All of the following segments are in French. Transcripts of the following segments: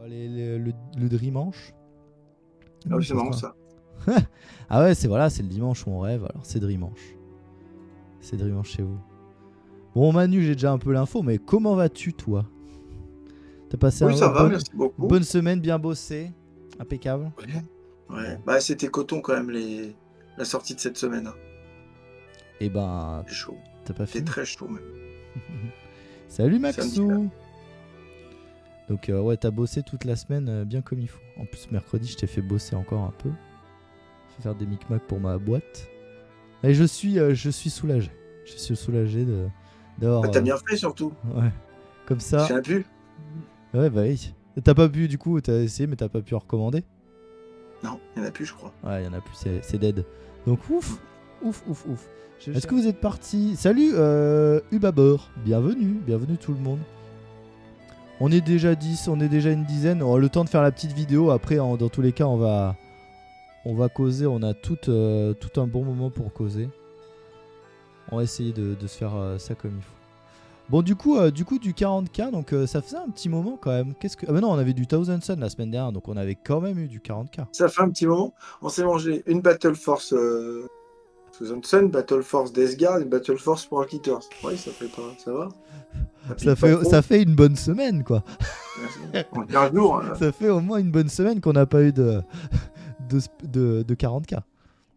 Le dimanche. Ah oui, c'est marrant ça. Ah ouais, c'est le dimanche où on rêve, alors c'est dimanche. C'est dimanche chez vous. Bon Manu, j'ai déjà un peu l'info, mais comment vas-tu toi? T'as passé Oui, ça va, merci beaucoup. bonne semaine, bien bossé, impeccable. Ouais. Bah, c'était coton quand même la sortie de cette semaine, hein. Et ben, C'est chaud. t'as pas C'était fini. très chaud même. Salut Samedi là. Maxou. Donc ouais, t'as bossé toute la semaine bien comme il faut. En plus mercredi, je t'ai fait bosser encore un peu. Je vais faire des micmacs pour ma boîte. Et je suis soulagé. Je suis soulagé d'avoir. Bah, t'as bien fait surtout. Ouais. Comme ça. Tu as pu? Ouais, bah oui. T'as pas pu du coup, t'as essayé mais t'as pas pu en recommander? Non, il n'y en a plus, je crois. Ouais, il y en a plus, c'est dead. Donc ouf. Est-ce que vous êtes partis? Salut Ubabor, bienvenue tout le monde. On est déjà 10, on est déjà une dizaine. On a le temps de faire la petite vidéo. Après, dans tous les cas, on va causer. On a tout un bon moment pour causer. On va essayer de se faire ça comme il faut. Bon, du coup du 40K, donc ça faisait un petit moment quand même. Ah bah non, on avait du Thousand Sun la semaine dernière, donc on avait quand même eu du 40K. Ça fait un petit moment. On s'est mangé une Battle Force Thousand Sun, Battle Force Death Guard, une Battle Force pour Hitters. Oui, ça fait pas. Ça va. Ça fait une bonne semaine, quoi. En 15 jours. Ça fait au moins une bonne semaine qu'on n'a pas eu de 40K.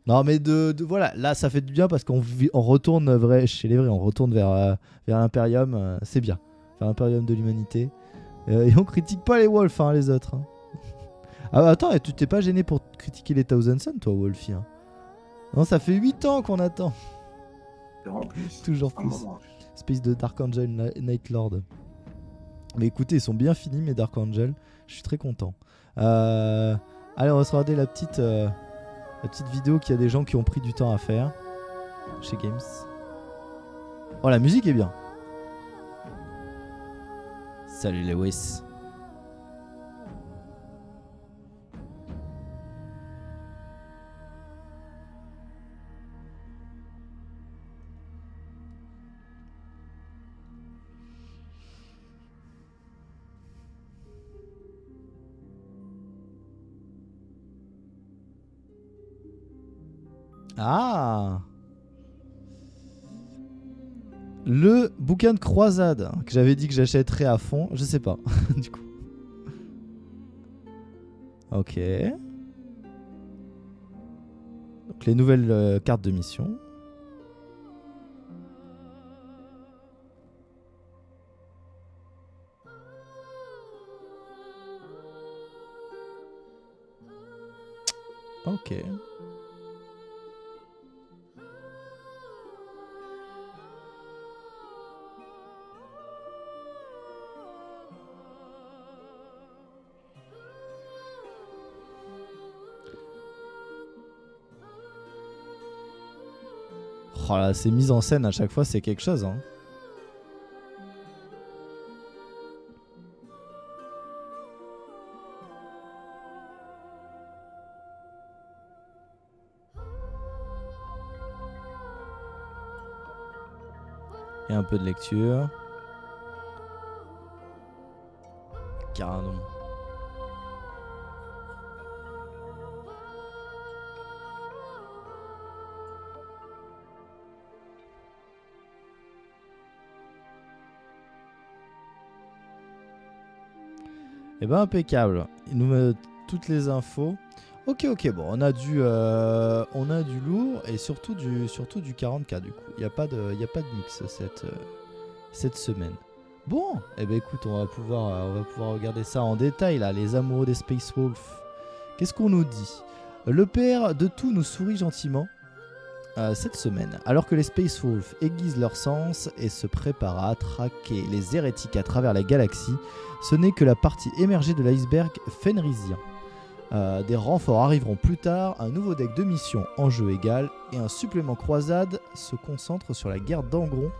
Non, mais voilà, là ça fait du bien parce qu'on retourne chez les vrais, on retourne vers l'Imperium, c'est bien. Vers l'Imperium de l'humanité. Et on critique pas les Wolves, hein, les autres. Hein. Ah, attends, et tu t'es pas gêné pour critiquer les Thousand Sun, toi, Wolfie, hein? Non, ça fait 8 ans qu'on attend. Toujours plus. Space de Dark Angel Night Lord. Mais écoutez, ils sont bien finis, mes Dark Angel. Je suis très content. Allez, on va se regarder la petite vidéo qu'il y a des gens qui ont pris du temps à faire chez Games. Oh, la musique est bien. Salut Lewis. Ah, le bouquin de croisade que j'avais dit que j'achèterais à fond, je sais pas. Du coup. Ok. Donc les nouvelles cartes de mission. Ok. Oh là, ces mises en scène à chaque fois, c'est quelque chose, hein. Et un peu de lecture. Carrément. Et ben impeccable. Il nous met toutes les infos. Ok, bon, on a du lourd et surtout du 40K du coup. Il y a pas de mix cette semaine. Bon, et ben écoute, on va pouvoir regarder ça en détail là, les amoureux des Space Wolves. Qu'est-ce qu'on nous dit? Le père de tout nous sourit gentiment cette semaine, alors que les Space Wolves aiguisent leur sens et se préparent à traquer les hérétiques à travers la galaxie. Ce n'est que la partie émergée de l'iceberg fenrisien. Des renforts arriveront plus tard, un nouveau deck de mission en jeu égal et un supplément croisade se concentrant sur la guerre d'Angron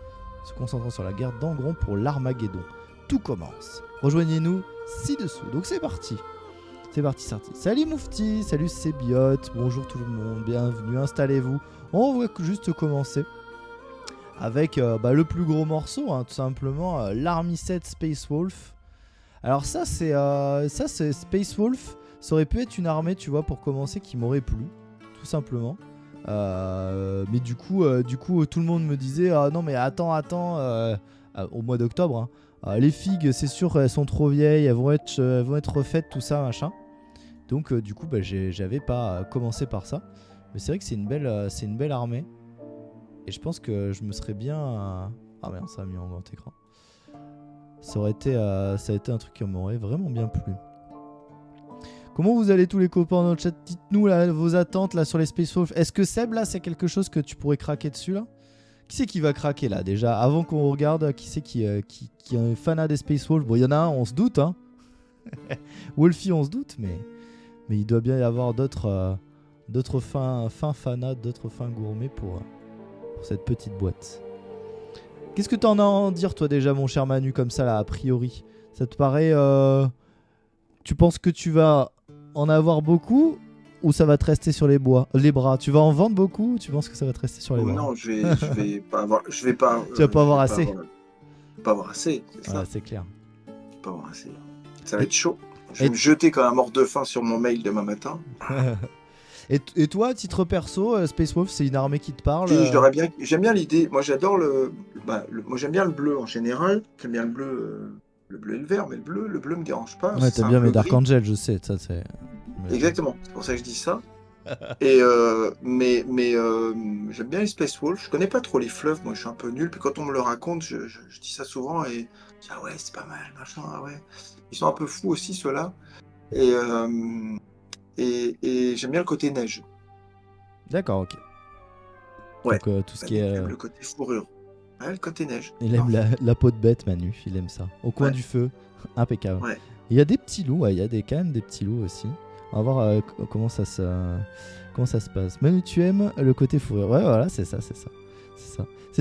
pour l'Armageddon. Tout commence. Rejoignez-nous ci-dessous. Donc c'est parti. Salut Moufti, salut Sébiot, bonjour tout le monde, bienvenue, installez-vous. On va juste commencer avec le plus gros morceau, hein, tout simplement, l'Army 7 Space Wolf. Alors ça c'est Space Wolf. Ça aurait pu être une armée, tu vois, pour commencer, qui m'aurait plu, tout simplement. Mais du coup, tout le monde me disait ah non mais attends, au mois d'octobre, hein. Les figues, c'est sûr, elles sont trop vieilles, elles vont être refaites, tout ça, machin. Donc du coup, j'avais pas commencé par ça. Mais c'est vrai que c'est une belle armée. Et je pense que je me serais bien. Ah merde, ça a mis en grand écran. Ça a été un truc qui m'aurait vraiment bien plu. Comment vous allez tous les copains dans le chat? Dites-nous là, vos attentes là sur les Space Wolf. Est-ce que Seb là c'est quelque chose que tu pourrais craquer dessus là? Qui c'est qui va craquer là déjà? Avant qu'on regarde, qui c'est qui est fanat des Space Wolf? Bon, il y en a un, on se doute, hein. Wolfie, on se doute, mais il doit bien y avoir d'autres fins fanats, d'autres fins gourmets pour cette petite boîte. Qu'est-ce que t'en as à en dire toi déjà, mon cher Manu, comme ça là, a priori? Ça te paraît... Tu penses que tu vas en avoir beaucoup ou ça va te rester sur les bras? Tu vas en vendre beaucoup ou tu penses que ça va te rester sur les bras? Non, je vais pas avoir. Je vais pas. Tu vas pas avoir assez. Pas avoir assez, c'est ça. Ouais, c'est clair. Pas avoir assez. Ça va être chaud. Je vais me jeter comme un mort de faim sur mon mail demain matin. Et toi, à titre perso, Space Wolf, c'est une armée qui te parle? J'aime bien l'idée. Moi, j'adore moi, j'aime bien le bleu en général. J'aime bien le bleu et le vert, mais le bleu me dérange pas. Ouais, t'as bien mes Dark Angel, je sais. Ça, c'est... Exactement, c'est pour ça que je dis ça. Et j'aime bien les Space Wolf. Je connais pas trop les fleuves, moi je suis un peu nul. Puis quand on me le raconte, je dis ça souvent et je dis ah ouais, c'est pas mal, machin, ah ouais. Ils sont un peu fous aussi ceux-là. Et j'aime bien le côté neige. D'accord, ok. Ouais. Donc tout ce qui est. Le côté fourrure. Ouais, le côté neige. Il aime la peau de bête, Manu, il aime ça. Au coin du feu, impeccable. Ouais. Il y a des petits loups, il y a quand même des petits loups aussi. On va voir comment ça se passe. Manu, tu aimes le côté fourrure? Ouais, voilà, c'est ça. C'est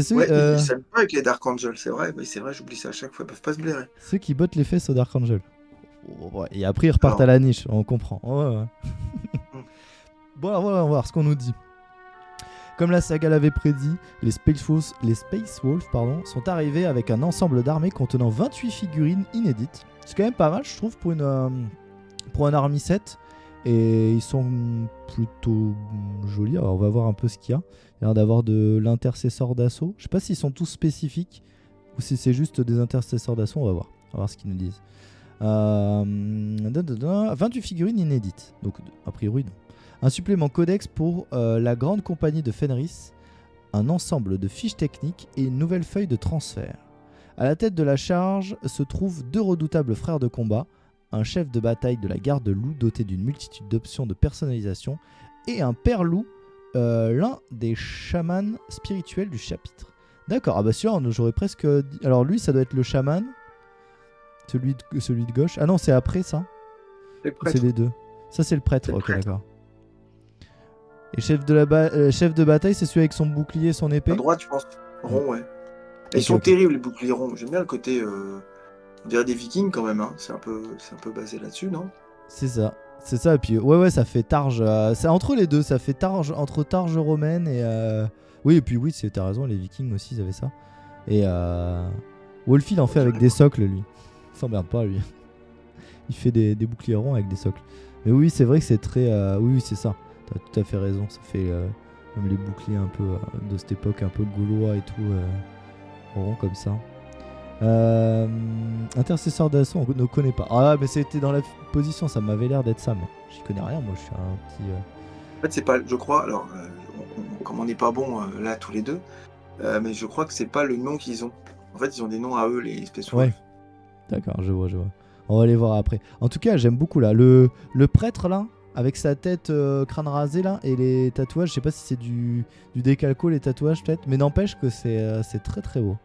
ceux, ils s'aiment pas avec les Dark Angel, c'est vrai. Oui, c'est vrai, j'oublie ça à chaque fois. Ils peuvent pas se blairer. Ceux qui bottent les fesses aux Dark Angel. Ouais, et après, ils repartent à la niche, on comprend. Ouais. Bon, alors voilà, on va voir ce qu'on nous dit. Comme la saga l'avait prédit, les Space Wolves sont arrivés avec un ensemble d'armées contenant 28 figurines inédites. C'est quand même pas mal, je trouve, pour un Army set. Et ils sont plutôt jolis. Alors on va voir un peu ce qu'il y a. Il y a l'air d'avoir de l'intercesseur d'assaut. Je sais pas s'ils sont tous spécifiques ou si c'est juste des intercesseurs d'assaut. On va voir ce qu'ils nous disent. 28 figurines inédites. Donc a priori non. Un supplément codex pour la grande compagnie de Fenris, un ensemble de fiches techniques et une nouvelle feuille de transfert. À la tête de la charge se trouvent 2 redoutables frères de combat, un chef de bataille de la garde loup doté d'une multitude d'options de personnalisation et un père loup, l'un des chamans spirituels du chapitre. D'accord, ah bah celui-là j'aurais presque dit... Alors lui ça doit être le chaman, celui de gauche. Ah non, c'est après ça. C'est les deux. Ça c'est le prêtre, ok d'accord. Et chef de bataille, c'est celui avec son bouclier et son épée. À droite, je pense. Rond, ouais. Et ils sont terribles, les boucliers ronds. J'aime bien le côté... On dirait des Vikings quand même, hein. C'est un peu basé là-dessus, non? C'est ça. Et puis, ouais, ça fait targe. C'est entre les deux, ça fait targe, entre targe romaine et... Oui, et puis oui, t'as raison, les Vikings aussi, ils avaient ça. Et Wolfie, il en fait avec des socles, lui. Il s'emmerde pas, lui. Il fait des boucliers ronds avec des socles. Mais oui, c'est vrai que c'est très... Oui, c'est ça. T'as tout à fait raison, ça fait même les boucliers un peu de cette époque, un peu gaulois et tout, rond comme ça. Intercesseur d'assaut, on ne connaît pas. Ah, mais c'était dans la position, ça m'avait l'air d'être ça, mais j'y connais rien, moi je suis un petit. En fait, c'est pas, je crois, alors, comme on n'est pas bon là tous les deux, mais je crois que c'est pas le nom qu'ils ont. En fait, ils ont des noms à eux, les Space Wolves. Ouais, d'accord, je vois. On va aller voir après. En tout cas, j'aime beaucoup là. Le prêtre là, avec sa tête crâne rasé là, et les tatouages, je sais pas si c'est du décalco, les tatouages peut-être, mais n'empêche que c'est très très beau.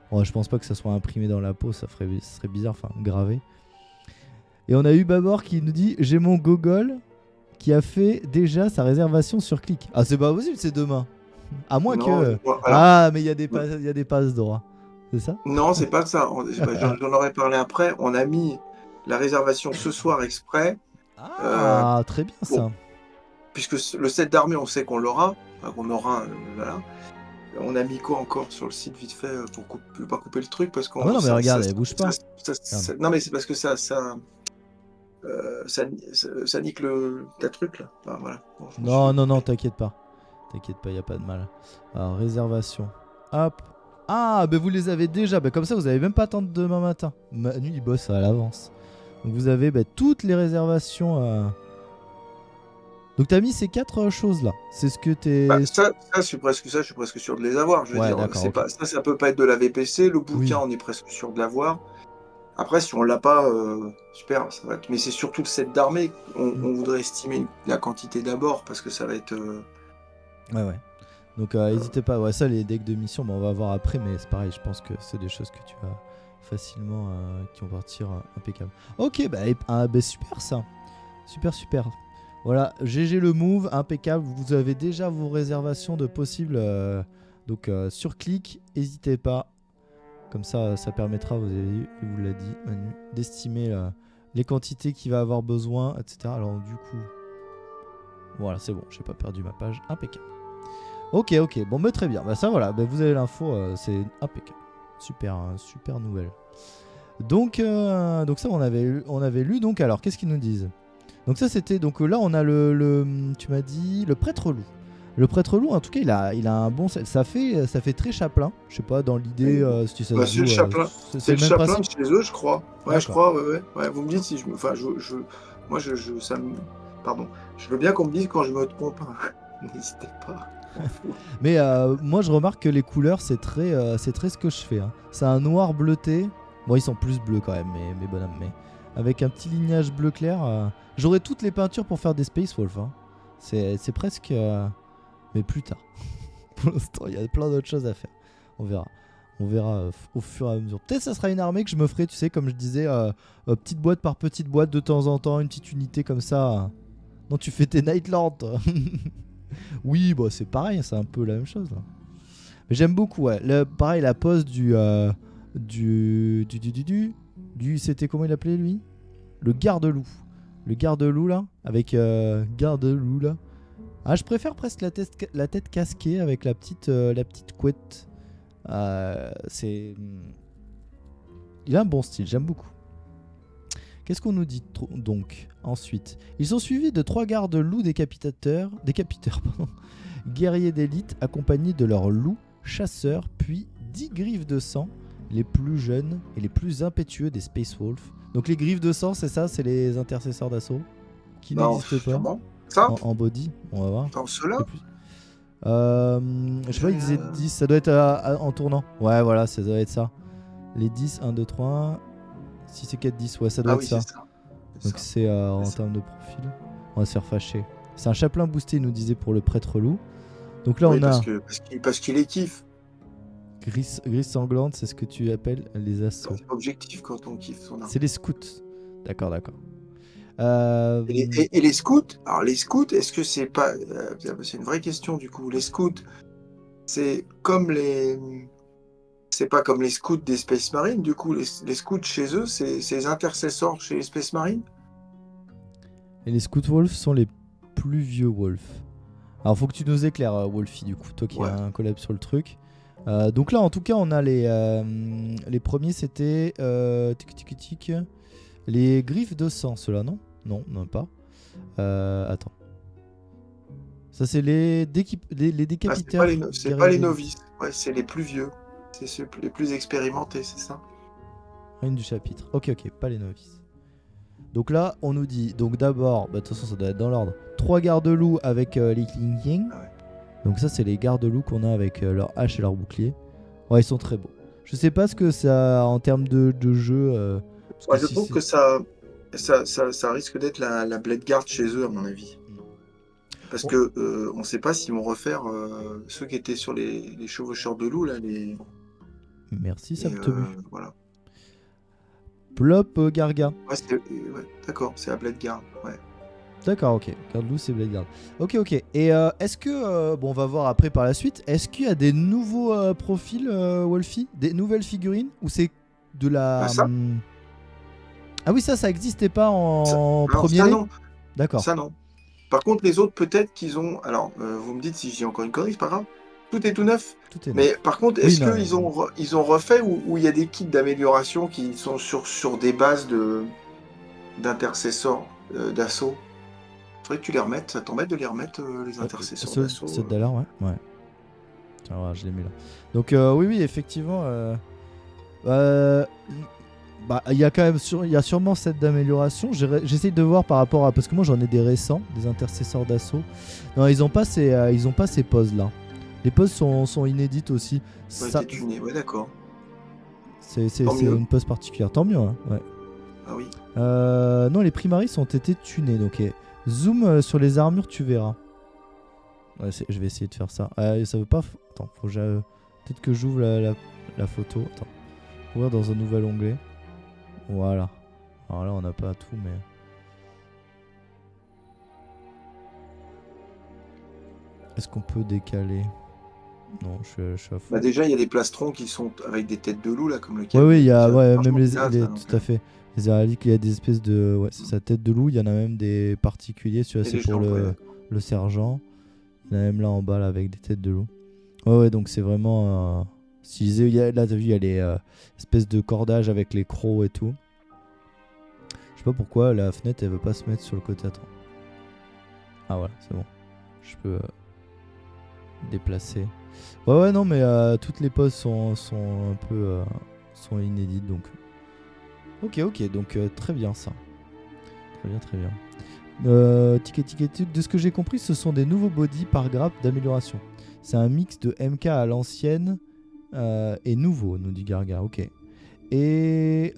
Bon, je pense pas que ça soit imprimé dans la peau, ça serait bizarre, enfin gravé. Et on a eu Babor qui nous dit j'ai mon gogol qui a fait déjà sa réservation sur Click. Ah, c'est pas possible, c'est demain. À moins que. Ah, mais il y a des passes droits. C'est ça? Non, c'est pas ça. J'en aurais parlé après. On a mis la réservation ce soir exprès. Ah, très bien ça. Puisque le set d'armée, on sait qu'on l'aura. Enfin, qu'on aura. Voilà. On a mis quoi encore sur le site vite fait pour pas couper le truc parce Ah bah qu'on non, mais regarde, elle bouge pas. Regarde. non mais c'est parce que ça nique ta truc là. Enfin, voilà. Bon, je me suis Non, non, non, trompé. t'inquiète pas. T'inquiète pas, y a pas de mal. Alors, réservation. Hop. Ah, bah vous les avez déjà. Bah comme ça, vous avez même pas à attendre demain matin. Manu, il bosse à l'avance. Donc vous avez toutes les réservations. Donc t'as mis ces 4 choses là. C'est ce que Bah, t'es. je suis presque sûr de les avoir. Je veux Ouais, dire, d'accord, c'est ok. pas ça peut pas être de la VPC. Le bouquin, Oui. on est presque sûr de l'avoir. Après, si on l'a pas, super, ça va être mais c'est surtout le set d'armée. Mm. On voudrait estimer la quantité d'abord parce que ça va être, Ouais, ouais. Donc n'hésitez pas. Ouais, ça, les decks de mission, bah, on va voir après. Mais c'est pareil, je pense que c'est des choses que tu vas facilement. Qui vont partir impeccable. Ok, bah super ça. Super, super. Voilà, GG le move, impeccable. Vous avez déjà vos réservations de possibles. Donc sur clic, n'hésitez pas. Comme ça, ça permettra, vous avez vu, il vous l'a dit, Manu, d'estimer les quantités qu'il va avoir besoin, etc. Alors du coup, voilà, c'est bon, j'ai pas perdu ma page, impeccable. Ok, ok, bon, mais très bien. Bah ça, voilà, vous avez l'info, c'est impeccable. Super, super nouvelle. Donc ça, on avait lu. Donc alors, qu'est-ce qu'ils nous disent? Donc ça, c'était, donc là, on a tu m'as dit, le prêtre loup. Le prêtre loup, en tout cas, il a un bon. Ça fait très chaplain. Je sais pas, dans l'idée, si ça bah, se joue. c'est C'est le le même chaplain de principe. chez eux, je crois. Ouais, je D'accord. crois, ouais. Vous me dites si je me enfin, moi, ça me pardon. Je veux bien qu'on me dise quand je me trompe, hein. N'hésitez pas, je m'en fous. Mais moi, je remarque que les couleurs, c'est très ce que je fais. Hein. C'est un noir bleuté. Bon, ils sont plus bleus quand même, mes bonhommes. Mais avec un petit lignage bleu clair. J'aurais toutes les peintures pour faire des Space Wolf. Hein. C'est presque. Mais plus tard. Pour l'instant, il y a plein d'autres choses à faire. On verra. On verra au fur et à mesure. Peut-être ça sera une armée que je me ferai, tu sais, comme je disais, petite boîte par petite boîte de temps en temps, une petite unité comme ça. Non, tu fais tes Night Lords, toi. Oui, bah c'est pareil, c'est un peu la même chose là. Mais j'aime beaucoup, ouais. Pareil, la pose c'était comment il appelait lui? Le garde-loup. Le garde-loup là, avec garde-loup là. Ah, je préfère presque la tête casquée avec la petite couette. Il a un bon style, j'aime beaucoup. Qu'est-ce qu'on nous dit donc ensuite? Ils sont suivis de 3 gardes-loups décapiteurs, pardon, guerriers d'élite accompagnés de leurs loups chasseurs, puis 10 griffes de sang, les plus jeunes et les plus impétueux des Space Wolves. Donc les griffes de sang, c'est ça, c'est les intercesseurs d'assaut qui Non, n'existent pas sûrement. Ça? en body. On va voir. Dans ceux-là? C'est plus- je sais pas, ils disaient 10, ça doit être en tournant. Ouais, voilà, ça doit être ça. Les 10, 1, 2, 3, 6 et 4, 10, ouais, ça doit Ah être oui, ça. c'est ça. Donc c'est en C'est ça. termes de profil. On va se faire fâcher. C'est un chaplain boosté, il nous disait, pour le prêtre loup. Donc là, Oui, on a parce qu'il les kiffe. gris sanglante, c'est ce que tu appelles les Non, assauts. c'est pas objectif quand on kiffe son arme. C'est les scouts. D'accord, d'accord. Euh, Et les scouts? Alors les scouts, est-ce que c'est pas, c'est une vraie question du coup. Les scouts, c'est comme c'est pas comme les scouts des Space Marines, du coup, les scouts chez eux, c'est les intercesseurs chez les Space Marines? Et les scouts wolves sont les plus vieux wolves. Alors faut que tu nous éclaires, Wolfie, du coup, toi qui Ouais. as un collab sur le truc. Donc là, en tout cas, on a les premiers, c'était les griffes de sang, ceux-là, non? Non, non pas. Attends. Ça, c'est les Ah, décapiteurs c'est guerriers pas les d'élite. novices, ouais, c'est les plus vieux. C'est ceux les plus expérimentés, c'est ça? Une du chapitre. Ok, ok, pas les novices. Donc là, on nous dit, donc d'abord, de toute façon, ça doit être dans l'ordre. 3 gardes-loups avec les King King. Ah ouais. Donc ça, c'est les gardes-loups qu'on a avec leur hache et leur bouclier. Ouais, ils sont très beaux. Je sais pas ce que ça en termes de jeu. Parce que Ouais, je si trouve c'est... que ça risque d'être la Blade Guard chez eux, à mon avis. Parce Bon, que on sait pas s'ils vont refaire ceux qui étaient sur les chevaucheurs de loups, là, merci, et, Saptobu. voilà. Plop Garga. Ouais, ouais, d'accord, c'est la Blade Guard, ouais. D'accord, ok. Garde-loup, c'est Blade Guard. Ok, ok. Et est-ce que... bon, on va voir après par la suite. Est-ce qu'il y a des nouveaux profils, Wolfie? Des nouvelles figurines? Ou c'est de la... Bah ça, Ah oui, ça existait pas en alors premier ça lait? non, D'accord. ça non. Par contre, les autres, peut-être qu'ils ont. Alors, vous me dites si je dis encore une connerie, c'est pas grave. Tout est tout neuf. Tout est neuf. Mais par contre, Oui, est-ce non, qu'ils ont refait ou il y a des kits d'amélioration qui sont sur des bases d'intercesseurs d'assaut? Faudrait que tu les remettes. Ça t'embête de les remettre, les intercesseurs d'assaut ceux de là, ouais. Ouais. Tiens, voilà, je l'ai mis là. Donc, oui, effectivement. Bah, il y a quand même il y a sûrement cette d'amélioration. J'essaye de voir par rapport à parce que moi j'en ai des récents, des intercesseurs d'assaut. Non, ils ont pas ces poses là. Les poses sont inédites aussi. Ouais, Ça, t'es tuné, ouais, d'accord. c'est Tant mieux. une pose particulière. Tant mieux, hein, ouais. Ah oui. Non, les primaris ont été tunés. Donc, zoom sur les armures, tu verras. Ouais, je vais essayer de faire ça. Ça veut pas. Attends, faut que peut-être que j'ouvre la photo. Attends. Ouvrir dans un nouvel onglet. Voilà. Alors là, on n'a pas tout, mais. Est-ce qu'on peut décaler? Non, je suis à fond. Bah déjà, il y a des plastrons qui sont avec des têtes de loup, là, comme le Ouais, oui, il y a même franchement les, classe, les- là, tout à fait. Les Aéraliques, il y a des espèces de. Ouais, c'est sa tête de loup. Il y en a même des particuliers. Celui-là, Et c'est les pour jambes, ouais. le sergent. Il y en a même là en bas, là, avec des têtes de loup. Ouais, donc c'est vraiment. Là, t'as vu, il y a les espèces de cordages avec les crocs et tout. Je sais pas pourquoi la fenêtre, elle veut pas se mettre sur le côté. Attends. Ah, voilà, c'est bon. Je peux déplacer. Ouais, non, mais toutes les poses sont un peu sont inédites, donc. Ok, donc très bien ça. Très bien. Ticket, de ce que j'ai compris, ce sont des nouveaux bodies par grappe d'amélioration. C'est un mix de MK à l'ancienne et nouveau, nous dit Garga. Ok. Et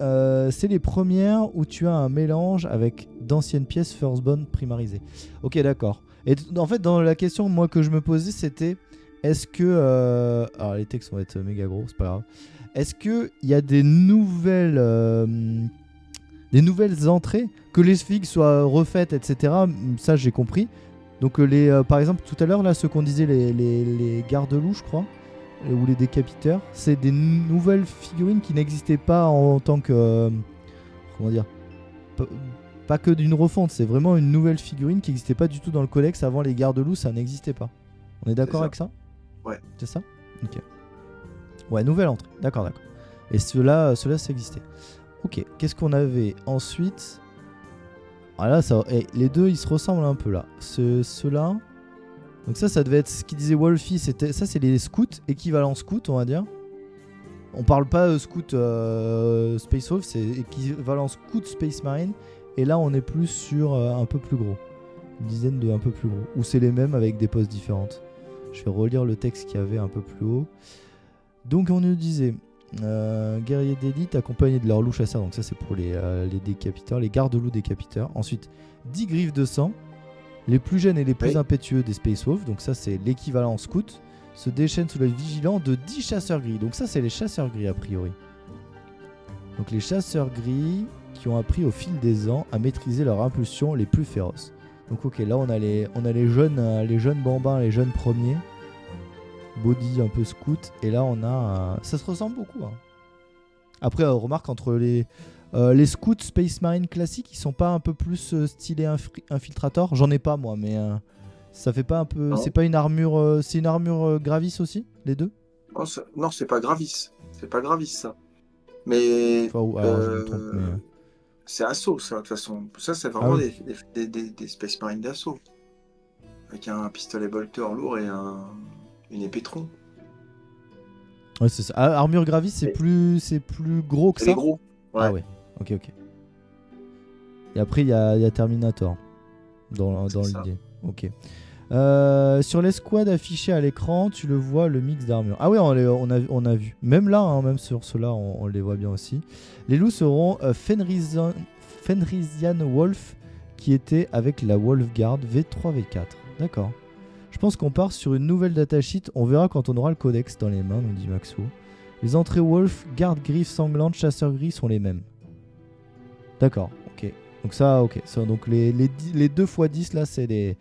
c'est les premières où tu as un mélange avec d'anciennes pièces Firstborn primarisées. Ok, d'accord. Et en fait, dans la question moi que je me posais, c'était est-ce que alors les textes vont être méga gros, c'est pas grave. Est-ce que il y a des nouvelles entrées, que les figues soient refaites, etc. Ça j'ai compris. Donc par exemple tout à l'heure là, ce qu'on disait les garde-loups, je crois, ou les décapiteurs, c'est des nouvelles figurines qui n'existaient pas en tant que comment dire, pas que d'une refonte, c'est vraiment une nouvelle figurine qui n'existait pas du tout dans le codex. Avant les garde-loups, ça n'existait pas. On est d'accord avec ça? Ouais. C'est ça? Ok. Ouais, nouvelle entrée. D'accord. Et ceux-là, ça existait. Ok. Qu'est-ce qu'on avait ensuite? Ah là, les deux, ils se ressemblent un peu là. Ceux-là. Donc ça devait être ce qu'il disait Wolfie. Ça, c'est les scouts, équivalent scout, on va dire. On parle pas scout Space Wolf, c'est équivalent scout Space Marine. Et là, on est plus sur un peu plus gros. Une dizaine de un peu plus gros. Ou c'est les mêmes avec des poses différentes. Je vais relire le texte qu'il y avait un peu plus haut. Donc on nous disait guerriers d'élite accompagnés de leurs loups chasseurs. Donc ça c'est pour les décapiteurs, les gardes-loups décapiteurs. Ensuite 10 griffes de sang. Les plus jeunes et les plus impétueux des Space Wolves. Donc ça c'est l'équivalent scout. Se déchaînent sous l'œil vigilant de 10 chasseurs gris. Donc ça c'est les chasseurs gris a priori. Donc les chasseurs gris qui ont appris au fil des ans à maîtriser leurs impulsions les plus féroces. Donc ok, là on a les jeunes bambins, les jeunes premiers, body un peu scout, et là on a ça se ressemble beaucoup. Hein. Après remarque entre les scouts Space Marine classiques, ils sont pas un peu plus stylés infiltrator. J'en ai pas moi, mais ça fait pas un peu, c'est pas une armure, c'est une armure Gravis aussi, les deux? Non, c'est pas Gravis, ça. Mais Alors, je me trompe, mais... c'est Assaut, ça, de toute façon. Ça, c'est vraiment des Space Marines d'Assaut. Avec un pistolet bolter lourd et une épée tronc. Ouais, c'est ça. Armure Gravis, c'est plus gros que ça. C'est gros. Ouais. Ah ouais. Ok. Et après, il y a Terminator dans l'idée. Ok. Sur l'escouade affichée à l'écran, tu le vois, le mix d'armure. Ah ouais, on a vu. Même là, hein, même sur ceux-là, on les voit bien aussi. Les loups seront Fenrisian Wolf, qui était avec la Wolf Guard V3 V4. D'accord. Je pense qu'on part sur une nouvelle datasheet. On verra quand on aura le codex dans les mains, nous dit Maxo. Les entrées Wolf, Garde Griffe Sanglante, Chasseur Gris sont les mêmes. D'accord, ok. Donc ça, ok. Ça, donc les 2 x 10 là, c'est des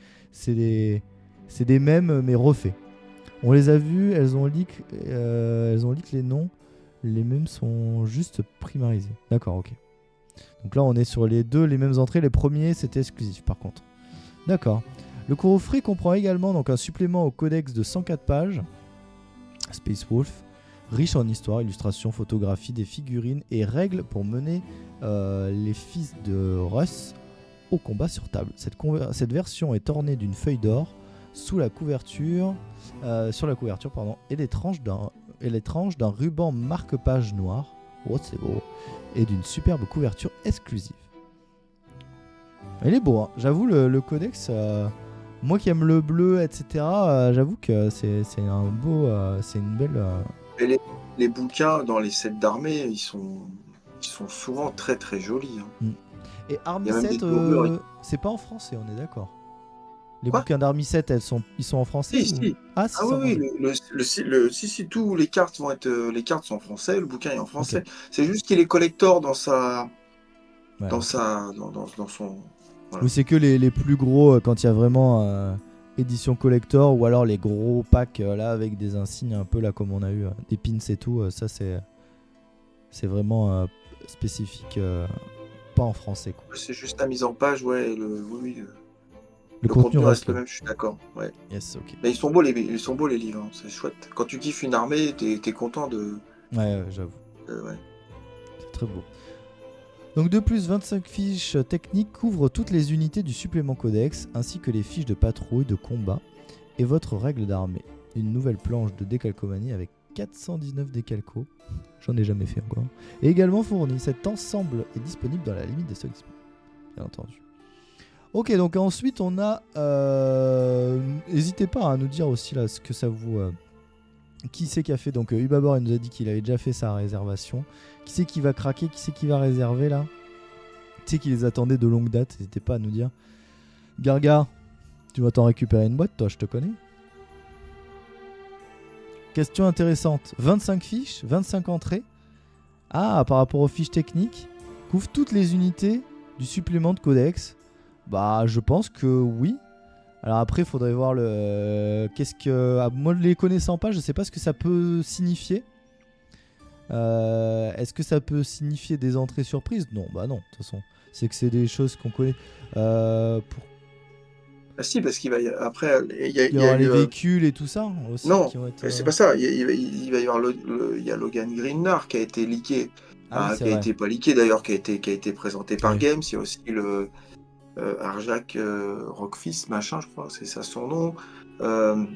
mêmes mais refaits. On les a vus, elles ont leak les noms. Les mêmes sont juste primarisés. D'accord, ok. Donc là, on est sur les mêmes entrées. Les premiers, c'était exclusif par contre. D'accord. Le coffret comprend également donc un supplément au codex de 104 pages Space Wolf, riche en histoire, illustrations, photographies, des figurines et règles pour mener les fils de Russ au combat sur table. Cette version est ornée d'une feuille d'or sur la couverture, et les tranches d'un ruban marque-page noir. Oh, c'est beau. Et d'une superbe couverture exclusive. Il est beau, hein. J'avoue, le codex, moi qui aime le bleu, etc., j'avoue que c'est un beau, c'est une belle. Et les bouquins dans les sets d'armée, ils sont souvent très très jolis. Hein. Et Army Il y a même 7, des dorures. c'est pas en français, on est d'accord. Les Quoi bouquins d'Army 7, ils sont en français Si, ou... si. Ah, si, Ah c'est en oui, français. oui, si, tous les cartes vont être, les cartes sont en français, le bouquin est en français. Ok. C'est juste qu'il est collector dans Ouais, ok. son. Voilà. Oui, c'est que les plus gros, quand il y a vraiment édition collector, ou alors les gros packs là avec des insignes un peu là comme on a eu, des pins et tout, ça c'est vraiment spécifique, pas en français quoi. C'est juste la mise en page, ouais. Oui, Le le contenu contenu reste reste le là. même, je suis d'accord. Ouais. Yes, ok. Mais ils sont beaux les livres, hein, c'est chouette. Quand tu kiffes une armée, t'es content de. Ouais, j'avoue. Ouais. C'est très beau. Donc de plus, 25 fiches techniques couvrent toutes les unités du supplément codex, ainsi que les fiches de patrouille, de combat et votre règle d'armée. Une nouvelle planche de décalcomanie avec 419 décalcos, j'en ai jamais fait encore, et également fourni. Cet ensemble est disponible dans la limite des stocks, bien entendu. Ok, donc ensuite on a... N'hésitez pas à nous dire aussi là ce que ça vous... Qui c'est qui a fait, donc Ubabor il nous a dit qu'il avait déjà fait sa réservation. Qui c'est qui va craquer, qui c'est qui va réserver là? Tu sais qui les attendait de longue date, n'hésitez pas à nous dire. Garga, tu vas t'en récupérer une boîte toi, je te connais. Question intéressante, 25 fiches, 25 entrées. Ah, par rapport aux fiches techniques, couvre toutes les unités du supplément de codex. Bah je pense que oui. Alors après, il faudrait voir qu'est-ce que... Ah, moi, les connaissant pas, je sais pas ce que ça peut signifier. Est-ce que ça peut signifier des entrées surprises? Non, bah non, de toute façon. C'est que c'est des choses qu'on connaît. Ah si, parce qu'il va après, il y y a aura les eu, véhicules et tout ça aussi non, qui vont être... c'est pas ça. Il va y avoir il y a Logan Greenlar qui a été leaké. Ah oui, c'est Qui a vrai. été pas leaké d'ailleurs, qui a été présenté par Oui. Games. Il y a aussi le Arjak Rockfist, machin, je crois, c'est ça son nom.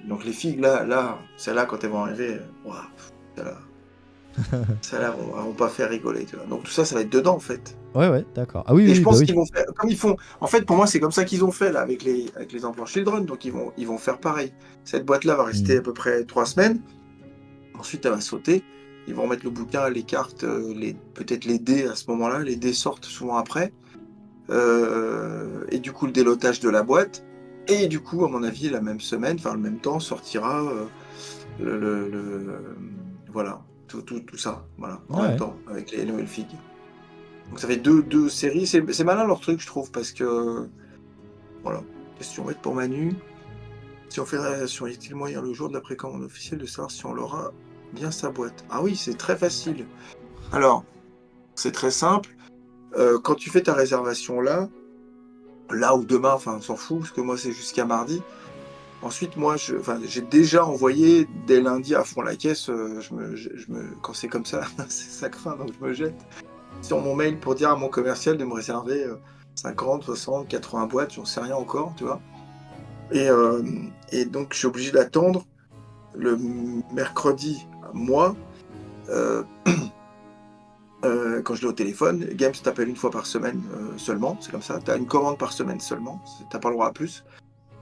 Donc les filles, là, celles-là, quand elles vont arriver, waouh, celles-là vont pas faire rigoler. Tu vois. Donc tout ça, ça va être dedans en fait. Ouais, d'accord. Ah oui, Et oui, je bah pense oui. qu'ils vont faire, comme ils font. En fait, pour moi, c'est comme ça qu'ils ont fait là avec les enfants Children. Donc ils vont faire pareil. Cette boîte-là va rester à peu près 3 semaines. Ensuite, elle va sauter. Ils vont mettre le bouquin, les cartes, peut-être les dés à ce moment-là. Les dés sortent souvent après. Et du coup, le délotage de la boîte. Et du coup, à mon avis, la même semaine, enfin le même temps, sortira voilà, tout ça, voilà, en même temps, avec les nouvelles figues. Donc ça fait deux séries. C'est malin leur truc, je trouve, parce que voilà. Question bête pour Manu. Si on fait la réalisation, est-il moyen le jour de la précommande officielle de savoir si on l'aura bien sa boîte? Ah oui, c'est très facile. Alors, c'est très simple. Quand tu fais ta réservation là ou demain, enfin on s'en fout, parce que moi c'est jusqu'à mardi. Ensuite, moi, j'ai déjà envoyé dès lundi à fond la caisse. Quand c'est comme ça, ça craint, donc je me jette sur mon mail pour dire à mon commercial de me réserver 50, 60, 80 boîtes, j'en sais rien encore, tu vois. Et donc, je suis obligé d'attendre le mercredi, moi, quand je l'ai au téléphone. Games t'appelle une fois par semaine seulement, c'est comme ça. Tu as une commande par semaine seulement, tu n'as pas le droit à plus.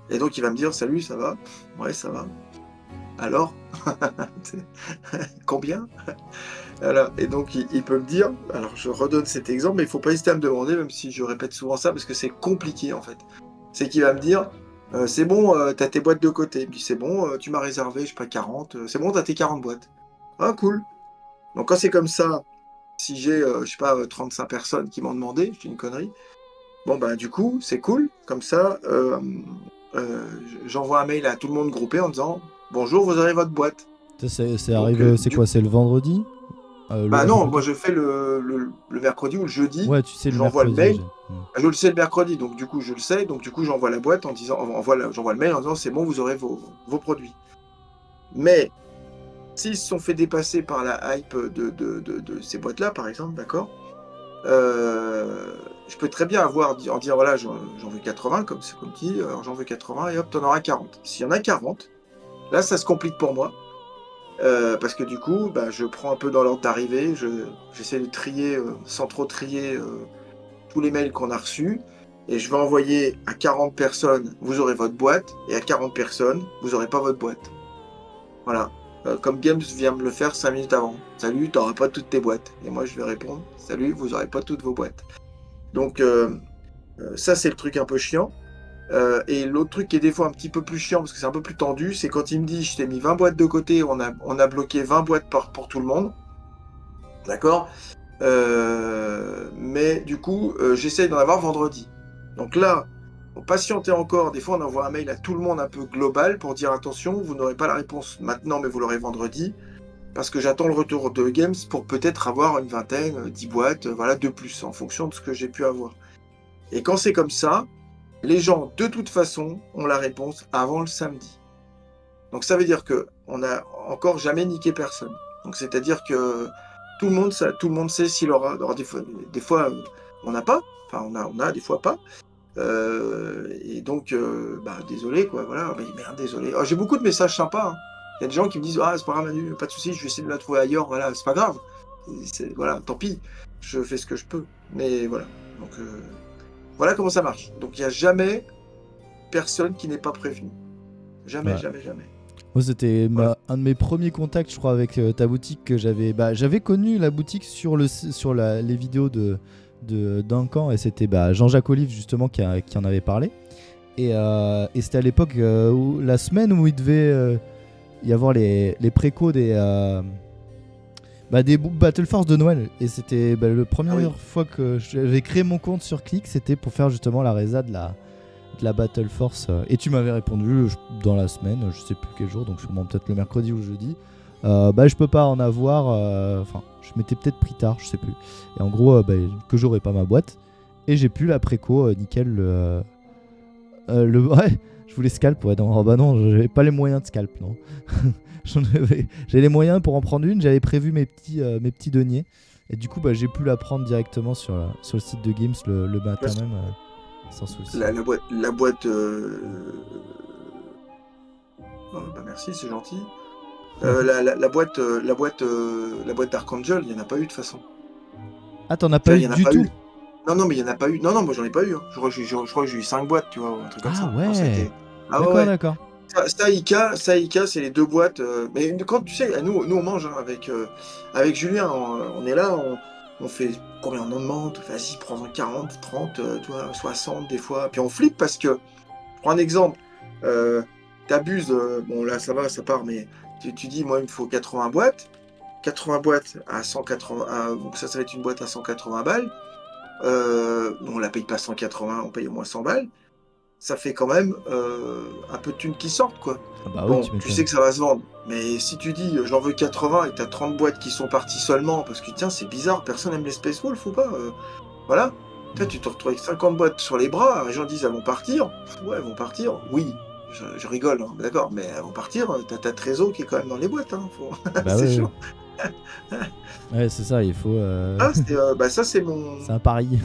Et donc, il va me dire, salut, ça va? Ouais, ça va. Alors? Combien? Voilà. Et donc, il peut me dire, alors je redonne cet exemple, mais il ne faut pas hésiter à me demander, même si je répète souvent ça, parce que c'est compliqué, en fait. C'est qu'il va me dire, c'est bon, t'as tes boîtes de côté. Il me dit, c'est bon, tu m'as réservé, je sais pas, 40. C'est bon, t'as tes 40 boîtes. Ah, cool. Donc, quand c'est comme ça, si j'ai, je sais pas, 35 personnes qui m'ont demandé, je dis une connerie, bon, bah, du coup, c'est cool. Comme ça, j'envoie un mail à tout le monde groupé en disant bonjour, vous aurez votre boîte. C'est arrivé, c'est quoi? C'est le vendredi? Bah non, moi je fais le mercredi ou le jeudi. Ouais, tu sais, le j'envoie mercredi. le mail. Je le sais le mercredi, donc du coup je le sais, donc du coup j'envoie la boîte en disant, j'envoie le mail en disant c'est bon, vous aurez vos produits. Mais s'ils se sont fait dépasser par la hype de ces boîtes-là, par exemple, d'accord, je peux très bien avoir en dire voilà, j'en veux 80, comme c'est comme dit, alors j'en veux 80 et hop, t'en auras 40. S'il y en a 40, là, ça se complique pour moi. Parce que du coup, bah, je prends un peu dans l'ordre d'arrivée, j'essaie de trier sans trop trier tous les mails qu'on a reçus. Et je vais envoyer à 40 personnes, vous aurez votre boîte, et à 40 personnes, vous n'aurez pas votre boîte. Voilà. Comme Games vient me le faire 5 minutes avant. Salut, tu n'auras pas toutes tes boîtes. Et moi, je vais répondre, salut, vous n'aurez pas toutes vos boîtes. Donc, ça, c'est le truc un peu chiant. Et l'autre truc qui est des fois un petit peu plus chiant, parce que c'est un peu plus tendu, c'est quand il me dit, je t'ai mis 20 boîtes de côté, on a bloqué 20 boîtes pour tout le monde. D'accord. Mais du coup, j'essaye d'en avoir vendredi. Donc là, pour patienter encore, des fois on envoie un mail à tout le monde un peu global pour dire attention, vous n'aurez pas la réponse maintenant, mais vous l'aurez vendredi, parce que j'attends le retour de Games pour peut-être avoir une vingtaine, 10 boîtes, voilà, de plus, en fonction de ce que j'ai pu avoir. Et quand c'est comme ça, les gens, de toute façon, ont la réponse avant le samedi. Donc ça veut dire qu'on n'a encore jamais niqué personne. Donc c'est-à-dire que tout le monde sait s'il aura. Alors des fois on n'a pas, enfin on a des fois pas. Et donc bah désolé quoi, voilà, mais merde, désolé. Alors, j'ai beaucoup de messages sympas. Hein. Il y a des gens qui me disent ah c'est pas grave Manu, pas de souci, je vais essayer de la trouver ailleurs, voilà, c'est pas grave. Voilà, tant pis, je fais ce que je peux. Mais voilà. Donc voilà comment ça marche. Donc il n'y a jamais personne qui n'est pas prévenu. Jamais, Ouais. jamais, jamais. Moi, c'était Voilà. un de mes premiers contacts, je crois, avec ta boutique que j'avais. Bah, j'avais connu la boutique sur les vidéos de Duncan et c'était Jean-Jacques Olive justement qui en avait parlé. Et c'était à l'époque la semaine où il devait y avoir les précos des Battle Force de Noël. Et c'était la première fois que j'avais créé mon compte sur Click, c'était pour faire justement la résa de la Battle Force. Et tu m'avais répondu dans la semaine, je sais plus quel jour, donc sûrement peut-être le mercredi ou le jeudi. Je peux pas en avoir. Enfin, je m'étais peut-être pris tard, je sais plus. Et en gros, que j'aurais pas ma boîte. Et j'ai pu la préco, nickel. Ouais, je voulais scalp. Ouais, non, bah non, j'avais pas les moyens de scalp, non. J'avais les moyens pour en prendre une. J'avais prévu mes petits deniers. Et du coup, j'ai pu la prendre directement sur le site de Games le matin même. Sans souci. La boîte. Oh, bah merci, c'est gentil. La boîte d'Archangel, il n'y en a pas eu de toute façon. Ah, t'en as pas eu du tout? Non, mais il n'y en a pas eu. Non, moi j'en ai pas eu. Hein. Je crois que j'ai eu 5 boîtes, tu vois, ou un truc comme ça. Ouais. Non, ah d'accord, ouais. d'accord. Ça, Ika, c'est les 2 boîtes. Mais quand tu sais, nous on mange hein, avec Julien, on est là, on fait combien on en demande? Vas-y, prends-en 40, 30, tu vois, 60 des fois. Puis on flippe parce que, je prends un exemple, t'abuses, bon là ça va, ça part, mais tu dis, moi il me faut 80 boîtes. 80 boîtes à 180, donc ça va être une boîte à 180 balles. On la paye pas 180, on paye au moins 100 balles. Ça fait quand même un peu de thunes qui sortent, quoi. Ah bah oui, Bon, tu sais que ça va se vendre. Mais si tu dis j'en veux 80 et que t'as 30 boîtes qui sont parties seulement, parce que tiens, c'est bizarre, personne aime les Space Wolf ou pas voilà. Toi, tu te retrouves avec 50 boîtes sur les bras, les gens disent elles vont partir. Ouais, elles vont partir. Oui, je rigole, hein, d'accord, mais elles vont partir. T'as ta trésor qui est quand même dans les boîtes. Hein, Bah c'est ouais, chaud. ouais, c'est ça, il faut. Ça, c'est mon. C'est un pari.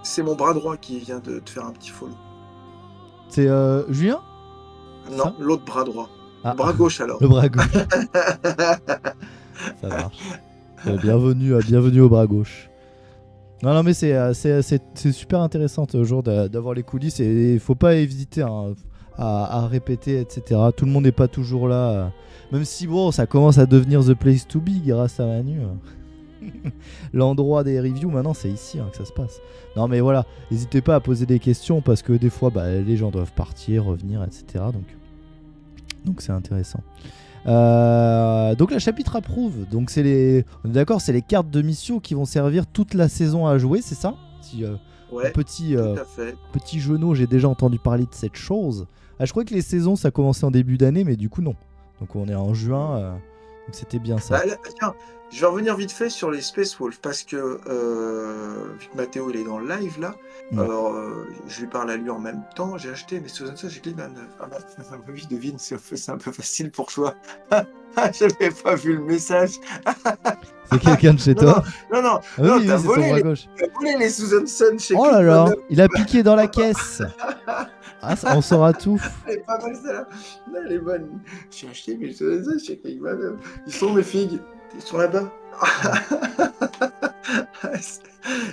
C'est mon bras droit qui vient de te faire un petit follow. C'est Julien? Non, ça l'autre bras droit. Ah, Bras gauche alors. le bras gauche. Ça marche. Bienvenue au bras gauche. Non, mais c'est super intéressant toujours d'avoir les coulisses et il faut pas hésiter hein, à répéter, etc. Tout le monde n'est pas toujours là. Même si bon, ça commence à devenir the place to be grâce à Manu. L'endroit des reviews maintenant c'est ici hein, que ça se passe. Non mais voilà, n'hésitez pas à poser des questions parce que des fois les gens doivent partir, revenir, etc. Donc c'est intéressant. Donc la chapitre approuve. Donc on est d'accord, c'est les cartes de mission qui vont servir toute la saison à jouer, c'est ça? Ouais, petit tout à fait. petit genou, j'ai déjà entendu parler de cette chose. Je crois que les saisons ça commençait en début d'année, mais du coup non. Donc on est en juin. Donc c'était bien ça. Bah, là, tiens, je vais revenir vite fait sur les Space Wolf parce que vu que Mathéo il est dans le live là, Ouais. je lui parle à lui en même temps. J'ai acheté mes Susan Sun, j'ai dit ah bah oui, devine, c'est un peu facile pour toi. J'avais pas vu le message. C'est quelqu'un de chez Non, non, toi? non, non, Ah non, oui, oui, c'est ton bras gauche. t'as volé les Susan Sun chez Oh Click là là, Bonheur. il a piqué dans la caisse. Ah, on saura tout. Elle est pas mal celle-là. Non, elle est bonne. J'ai acheté mes Susan Sun chez Click Bonheur. Ils sont mes figues. Ils sont là-bas.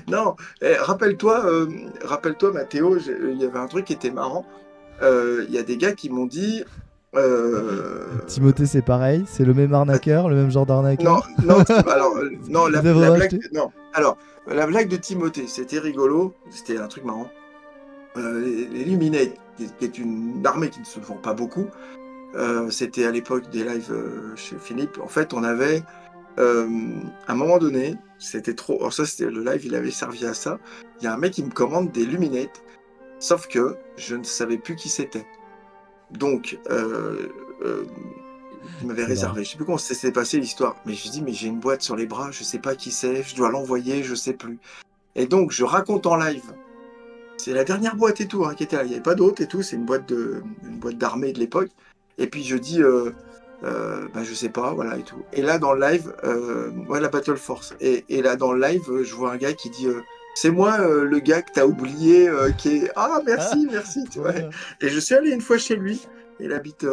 Non, rappelle-toi, Mathéo, il y avait un truc qui était marrant. Il y a des gars qui m'ont dit. Timothée, c'est pareil, c'est le même arnaqueur, le même genre Non, d'arnaqueur. non, alors, non, Vous avez la blague. racheté. Non, alors, la blague de Timothée, c'était rigolo, c'était un truc marrant. Les Luminate, qui est une armée qui ne se vend pas beaucoup, c'était à l'époque des lives chez Philippe. En fait, on avait, à un moment donné, c'était trop. Alors, ça, c'était le live, il avait servi à ça. Il y a un mec qui me commande des Luminate, sauf que je ne savais plus qui c'était. Donc, il m'avait C'est marrant. réservé. Je sais plus comment s'est passé l'histoire, mais je dis mais j'ai une boîte sur les bras, je sais pas qui c'est, je dois l'envoyer, je sais plus. Et donc je raconte en live. C'est la dernière boîte et tout hein, qui était là. Il n'y avait pas d'autre et tout. C'est une boîte d'armée de l'époque. Et puis je dis bah, je sais pas, voilà et tout. Et là dans le live, ouais la Battle Force. Et là dans le live, je vois un gars qui dit c'est moi le gars que t'as oublié qui est ah merci merci tu Trop vois. bien. Et je suis allé une fois chez lui. Il habite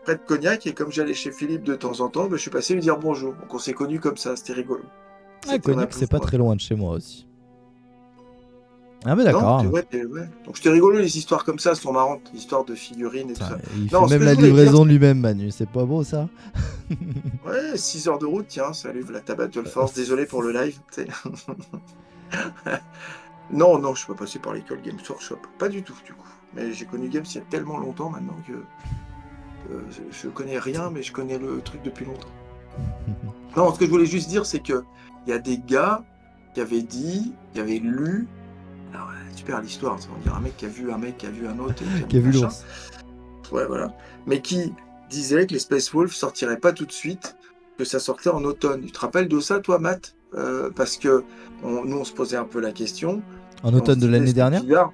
près de Cognac et comme j'allais chez Philippe de temps en temps, bah, je suis passé lui dire bonjour. Donc on s'est connus comme ça, c'était rigolo. Ah, On a Cognac, c'est pas très loin de chez moi aussi. Ah, mais non, d'accord. ouais. Donc c'était rigolo, les histoires comme ça sont marrantes, l'histoire de figurines et tout Putain, ça. il fait Non, ce même que je la voulais dire, livraison de lui-même, Manu. C'est pas beau ça? ouais, 6 heures de route, tiens, salut, voilà ta Battle Force, désolé pour le live. Non, non, je suis pas passé par l'école Games Workshop, pas du tout, du coup. Mais j'ai connu Games il y a tellement longtemps maintenant que je connais rien, mais je connais le truc depuis longtemps. Non, ce que je voulais juste dire, c'est que il y a des gars qui avaient dit, qui avaient lu. Alors, super l'histoire, on dirait un mec qui a vu un autre, Qui a vu machin. l'ours. Ouais, voilà. Mais qui disait que les Space Wolves sortiraient pas tout de suite, que ça sortait en automne. Tu te rappelles de ça, toi, Matt parce que nous, on se posait un peu la question. En Et on se automne de disait, l'année c'est dernière? bizarre.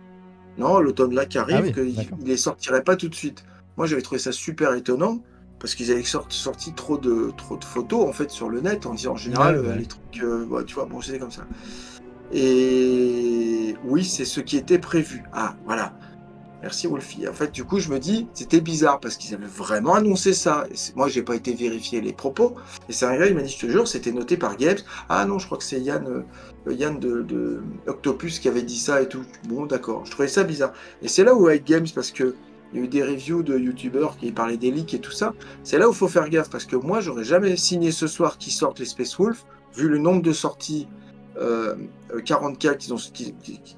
Non, l'automne là qui Ah arrive, oui, qu'il d'accord. les sortirait pas tout de suite. Moi, j'avais trouvé ça super étonnant parce qu'ils avaient sorti trop de photos en fait sur le net en disant en général Ouais, bah oui. les trucs, ouais, tu vois, bon, c'est comme ça. Et oui, c'est ce qui était prévu. Ah, voilà. Merci Wolfie. En fait, du coup, je me dis, c'était bizarre parce qu'ils avaient vraiment annoncé ça. Moi, j'ai pas été vérifier les propos. Et c'est un gars, il m'a dit, je te jure, c'était noté par Games. Ah non, je crois que c'est Yann de Octopus qui avait dit ça et tout. Bon, d'accord. Je trouvais ça bizarre. Et c'est là où, avec Games, parce que il y a eu des reviews de youtubeurs qui parlaient des leaks et tout ça. C'est là où il faut faire gaffe parce que moi, j'aurais jamais signé ce soir qu'ils sortent les Space Wolf, vu le nombre de sorties. 40K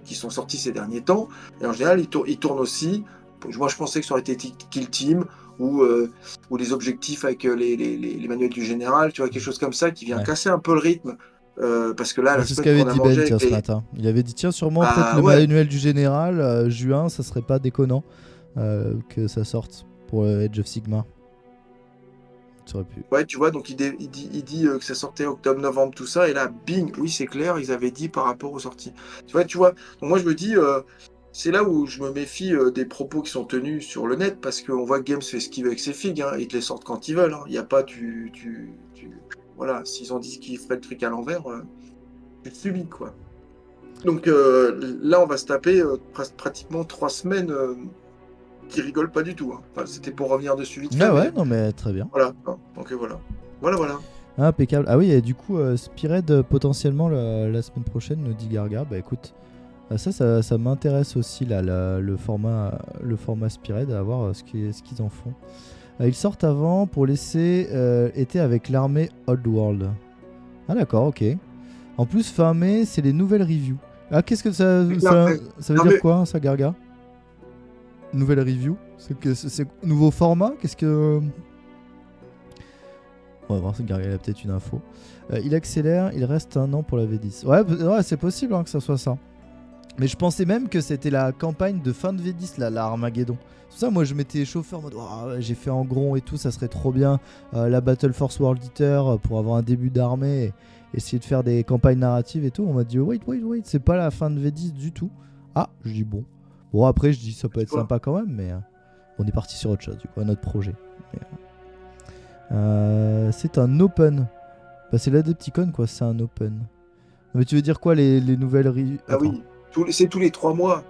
qui sont sortis ces derniers temps. Et en général, ils tournent aussi. Moi, je pensais que ça aurait été Kill Team ou les objectifs avec les manuels du général, tu vois, quelque chose comme ça qui vient Ouais. casser un peu le rythme. Parce que là, Bah, la c'est ce semaine qu'avait qu'on a dit Ben, mangé tiens, avec ce les. matin. Il avait dit, tiens, sûrement peut-être Ah le ouais, manuel du général, juin, ça serait pas déconnant que ça sorte pour Age of Sigmar. Ça aurait pu. ouais, tu vois, donc il dit que ça sortait octobre-novembre, tout ça, et là, bing, oui, c'est clair, ils avaient dit par rapport aux sorties. Tu vois, donc moi je me dis, c'est là où je me méfie des propos qui sont tenus sur le net, parce qu'on voit que Games fait ce qu'il veut avec ses figues, hein, ils te les sortent quand ils veulent, hein. Il n'y a pas, voilà, s'ils ont dit qu'ils feraient le truc à l'envers, tu te subis, quoi. Donc là, on va se taper pratiquement 3 semaines qui rigolent pas du tout, hein. Enfin, c'était pour revenir dessus vite fait, Ah ouais, mais non mais très bien. voilà, hein. Donc voilà. Voilà. Ah, impeccable. Ah oui, et du coup, Spired potentiellement la semaine prochaine, nous dit Garga. Bah écoute, ça m'intéresse aussi là, le format Spired, à voir ce qu'ils en font. Ils sortent avant pour laisser été avec l'armée Old World. Ah d'accord, ok. En plus, fin mai, c'est les nouvelles reviews. Ah, qu'est-ce que ça veut Non, dire mais quoi, ça, Garga? Nouvelle review? C'est nouveau format? Qu'est-ce que... On va voir si Garga a peut-être une info. Il accélère, il reste un an pour la V10. Ouais, c'est possible hein, que ça soit ça. Mais je pensais même que c'était la campagne de fin de V10, là, la Armageddon. C'est pour ça, moi, je m'étais chauffé en mode oh, ouais, j'ai fait en gros et tout, ça serait trop bien. La Battle Force World Eater pour avoir un début d'armée et essayer de faire des campagnes narratives et tout. On m'a dit wait, c'est pas la fin de V10 du tout. Ah, je dis bon. Bon, après, je dis ça peut être sympa quand même, mais on est parti sur autre chose, du coup, un autre projet. C'est un open. Bah, c'est l'Adepticon, quoi, c'est un open. Mais tu veux dire quoi, les nouvelles Ah oui, c'est tous les 3 mois.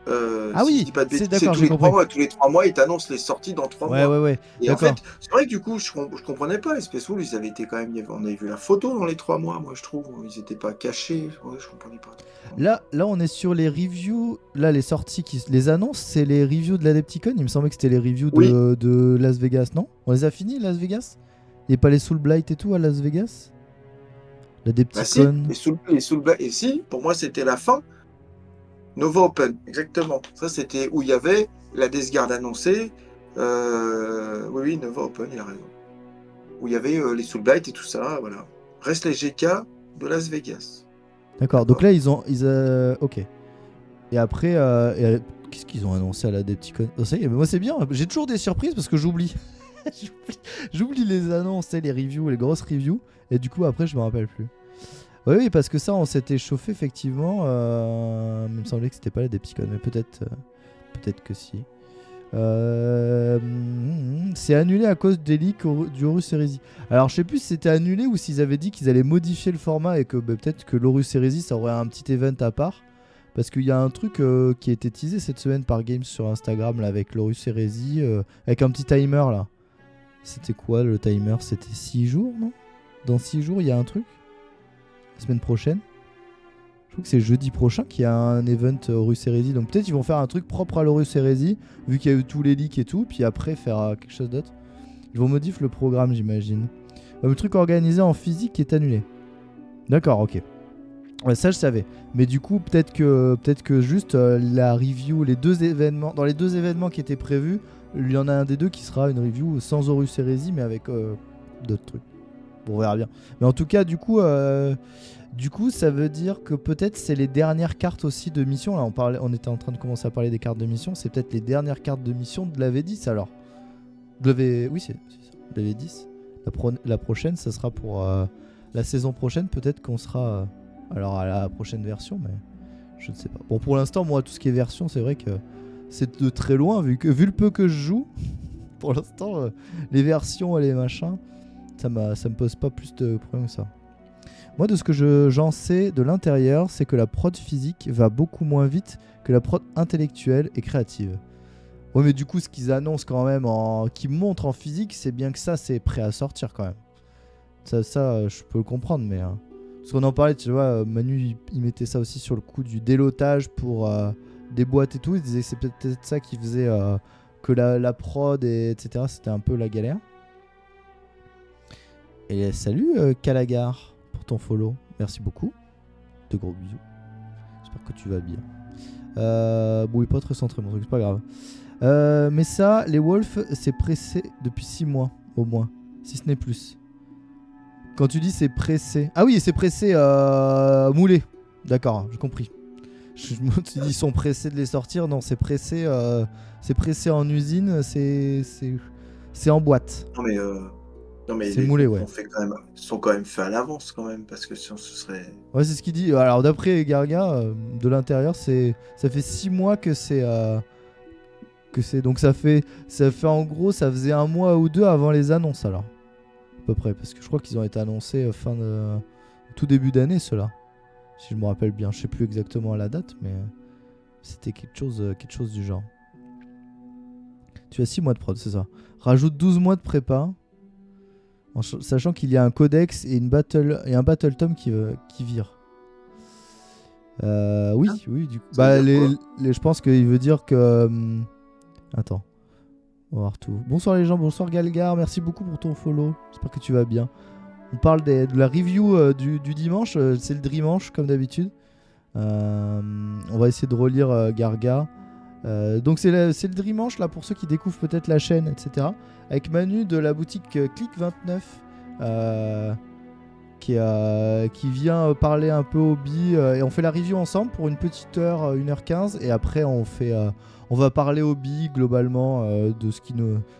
Ah Si je oui, dis pas de c'est bêtises, c'est d'accord, tous j'ai les 3 compris. mois. Tous les 3 mois, ils t'annoncent les sorties dans 3 mois. Ouais, Et en d'accord. fait, c'est vrai que du coup, je comprenais pas. Space Wolf, ils avaient été quand même. On avait vu la photo dans les 3 mois, moi, je trouve. Ils étaient pas cachés. Ouais, je comprenais pas. Là, on est sur les reviews. Là, les sorties, les annonces, c'est les reviews de l'Adepticon. Il me semblait que c'était les reviews Oui. de Las Vegas, non? On les a finis, Las Vegas? Il n'y a pas les Soul Blight et tout à Las Vegas? L'Adepticon. Bah si, les Soul Blight. Et si, pour moi, c'était la fin. Nova Open, exactement. Ça, c'était où il y avait la Death Guard annoncée. Oui, Nova Open, il a raison. Où il y avait les Soul Blight et tout ça, voilà. Reste les GK de Las Vegas. D'accord, donc là, ils ont. Ok. Et après, qu'est-ce qu'ils ont annoncé à l'Adepticon? Oh, ça y est, mais moi, c'est bien. J'ai toujours des surprises parce que j'oublie. J'oublie les annonces, les reviews, les grosses reviews. Et du coup, après, je me rappelle plus. Oui, parce que ça, on s'était chauffé effectivement. Il me semblait que c'était pas la Depticon, mais peut-être que si. C'est annulé à cause des leaks du Horus Heresy. Alors, je sais plus si c'était annulé ou s'ils avaient dit qu'ils allaient modifier le format et que peut-être que l'Horus Heresy ça aurait un petit event à part. Parce qu'il y a un truc qui a été teasé cette semaine par Games sur Instagram là, avec l'Horus Heresy, avec un petit timer là. C'était quoi le timer? C'était 6 jours, non? Dans 6 jours, il y a un truc? La semaine prochaine? Je crois que c'est jeudi prochain qu'il y a un event Horus Heresy. Donc peut-être ils vont faire un truc propre à l'Horus Heresy, vu qu'il y a eu tous les leaks et tout, puis après faire quelque chose d'autre. Ils vont modifier le programme, j'imagine. Le truc organisé en physique est annulé. D'accord, ok. Ouais, ça je savais. Mais du coup, peut-être que juste la review, dans les deux événements qui étaient prévus, il y en a un des deux qui sera une review sans Horus Heresy, mais avec d'autres trucs. Bon, on verra bien. Mais en tout cas, du coup, ça veut dire que peut-être c'est les dernières cartes aussi de mission. Là, on était en train de commencer à parler des cartes de mission. C'est peut-être les dernières cartes de mission de la V10 alors. Oui, c'est ça. La V10. La prochaine, ça sera pour la saison prochaine. Peut-être qu'on sera alors à la prochaine version, mais je ne sais pas. Bon, pour l'instant, moi, tout ce qui est version, c'est vrai que c'est de très loin, vu le peu que je joue. Pour l'instant, les versions et les machins, ça me pose pas plus de problèmes que ça. Moi, de ce que j'en sais de l'intérieur, c'est que la prod physique va beaucoup moins vite que la prod intellectuelle et créative. Ouais, mais du coup, ce qu'ils annoncent quand même, qu'ils montrent en physique, c'est bien que ça, c'est prêt à sortir quand même. Ça, je peux le comprendre, mais... Parce qu'on en parlait, tu vois, Manu, il mettait ça aussi sur le coup du délotage pour des boîtes et tout. Il disait que c'est peut-être ça qui faisait que la prod, etc., c'était un peu la galère. Et salut Calagar pour ton follow. Merci beaucoup. De gros bisous. J'espère que tu vas bien. Bon, il est pas très centré mon truc, c'est pas grave. Mais ça, les Wolves, c'est pressé depuis 6 mois au moins, si ce n'est plus. Quand tu dis c'est pressé... Ah oui, c'est pressé moulé. D'accord, j'ai compris. Je me suis dit ils sont pressés de les sortir. Non, c'est pressé en usine, c'est en boîte. Non mais c'est moulé, ouais. Sont quand même faits à l'avance quand même, parce que sinon ce serait... Ouais, c'est ce qu'il dit. Alors d'après Garga, de l'intérieur, ça fait 6 mois que c'est... Donc ça fait en gros, ça faisait 1 mois ou 2 avant les annonces alors. À peu près, parce que je crois qu'ils ont été annoncés tout début d'année, ceux-là. Si je me rappelle bien, je sais plus exactement la date, mais c'était quelque chose du genre. Tu as 6 mois de prod, c'est ça. Rajoute 12 mois de prépa, sachant qu'il y a un codex et un battle tome qui vire. Oui, du coup. Bah, je pense qu'il veut dire que... Attends. On va voir tout. Bonsoir les gens, bonsoir Galgar, merci beaucoup pour ton follow. J'espère que tu vas bien. On parle de la review du dimanche, c'est le dimanche comme d'habitude. On va essayer de relire Garga. Donc c'est le dimanche là pour ceux qui découvrent peut-être la chaîne, etc. Avec Manu de la boutique Click 29. qui vient parler un peu hobby. Et on fait la review ensemble pour une petite heure, 1h15. Et après, on va parler hobby globalement de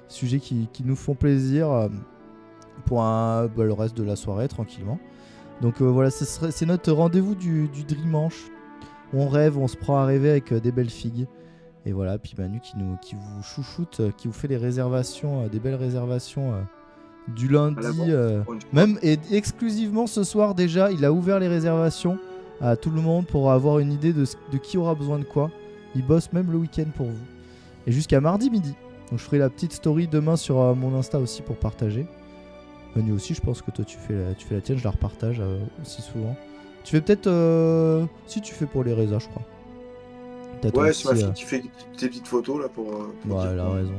sujets qui nous font plaisir pour le reste de la soirée, tranquillement. Donc voilà, c'est notre rendez-vous du dimanche. On rêve, on se prend à rêver avec des belles figues. Et voilà, puis Manu qui vous chouchoute, qui vous fait les réservations, des belles réservations du lundi. Même et exclusivement ce soir déjà, il a ouvert les réservations à tout le monde pour avoir une idée de qui aura besoin de quoi. Il bosse même le week-end pour vous. Et jusqu'à mardi midi. Donc je ferai la petite story demain sur mon Insta aussi pour partager. Manu aussi, je pense que toi tu fais la tienne, je la repartage aussi souvent. Tu fais peut-être... si tu fais pour les résas, je crois. Ouais, c'est ma fille qui fait tes petites photos là pour ouais, elle a raison.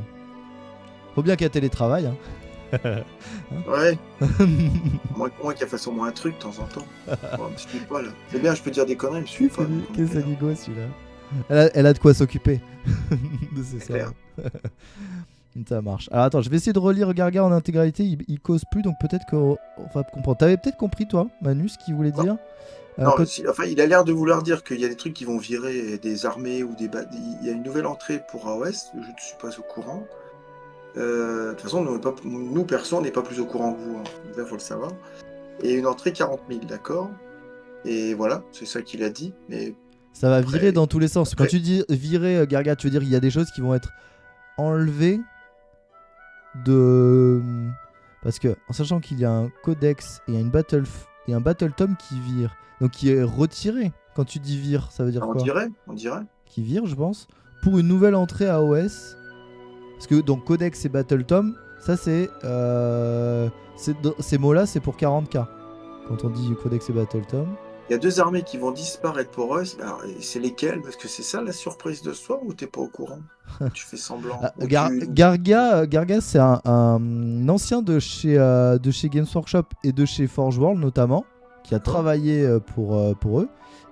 Faut bien qu'elle télétravaille. Hein. Ouais. moi qu'elle fasse au moins un truc de temps en temps. Bon, me suit pas là. C'est bien, je peux dire des conneries, me suit pas. Qu'est-ce que c'est nigo celui-là. Elle a de quoi s'occuper. C'est ça. Ça marche. Alors attends, je vais essayer de relire Garga en intégralité. Il cause plus, donc peut-être qu'on va comprendre. T'avais peut-être compris toi, Manu, ce qu'il voulait dire. Non, enfin, il a l'air de vouloir dire qu'il y a des trucs qui vont virer des armées ou des il y a une nouvelle entrée pour AOS, je ne suis pas au courant. De toute façon, nous perso, on n'est pas plus au courant que vous, hein. Il faut le savoir. Et une entrée 40 000, d'accord. Et voilà, c'est ça qu'il a dit. Mais ça va virer dans tous les sens. Quand tu dis virer, Garga, tu veux dire qu'il y a des choses qui vont être enlevées de... Parce que, en sachant qu'il y a un codex et un battle tome qui vire. Donc qui est retiré. Quand tu dis vire, ça veut dire quoi ? On dirait. Qui vire, je pense. Pour une nouvelle entrée à OS. Parce que donc Codex et Battle Tome, ça c'est... ces mots-là, c'est pour 40k. Quand on dit Codex et Battle Tome. Il y a 2 armées qui vont disparaître pour eux. Alors, c'est lesquelles ? Parce que c'est ça la surprise de ce soir ou t'es pas au courant ? Tu fais semblant. Garga, c'est un ancien de chez Games Workshop et de chez Forge World notamment, qui a travaillé pour eux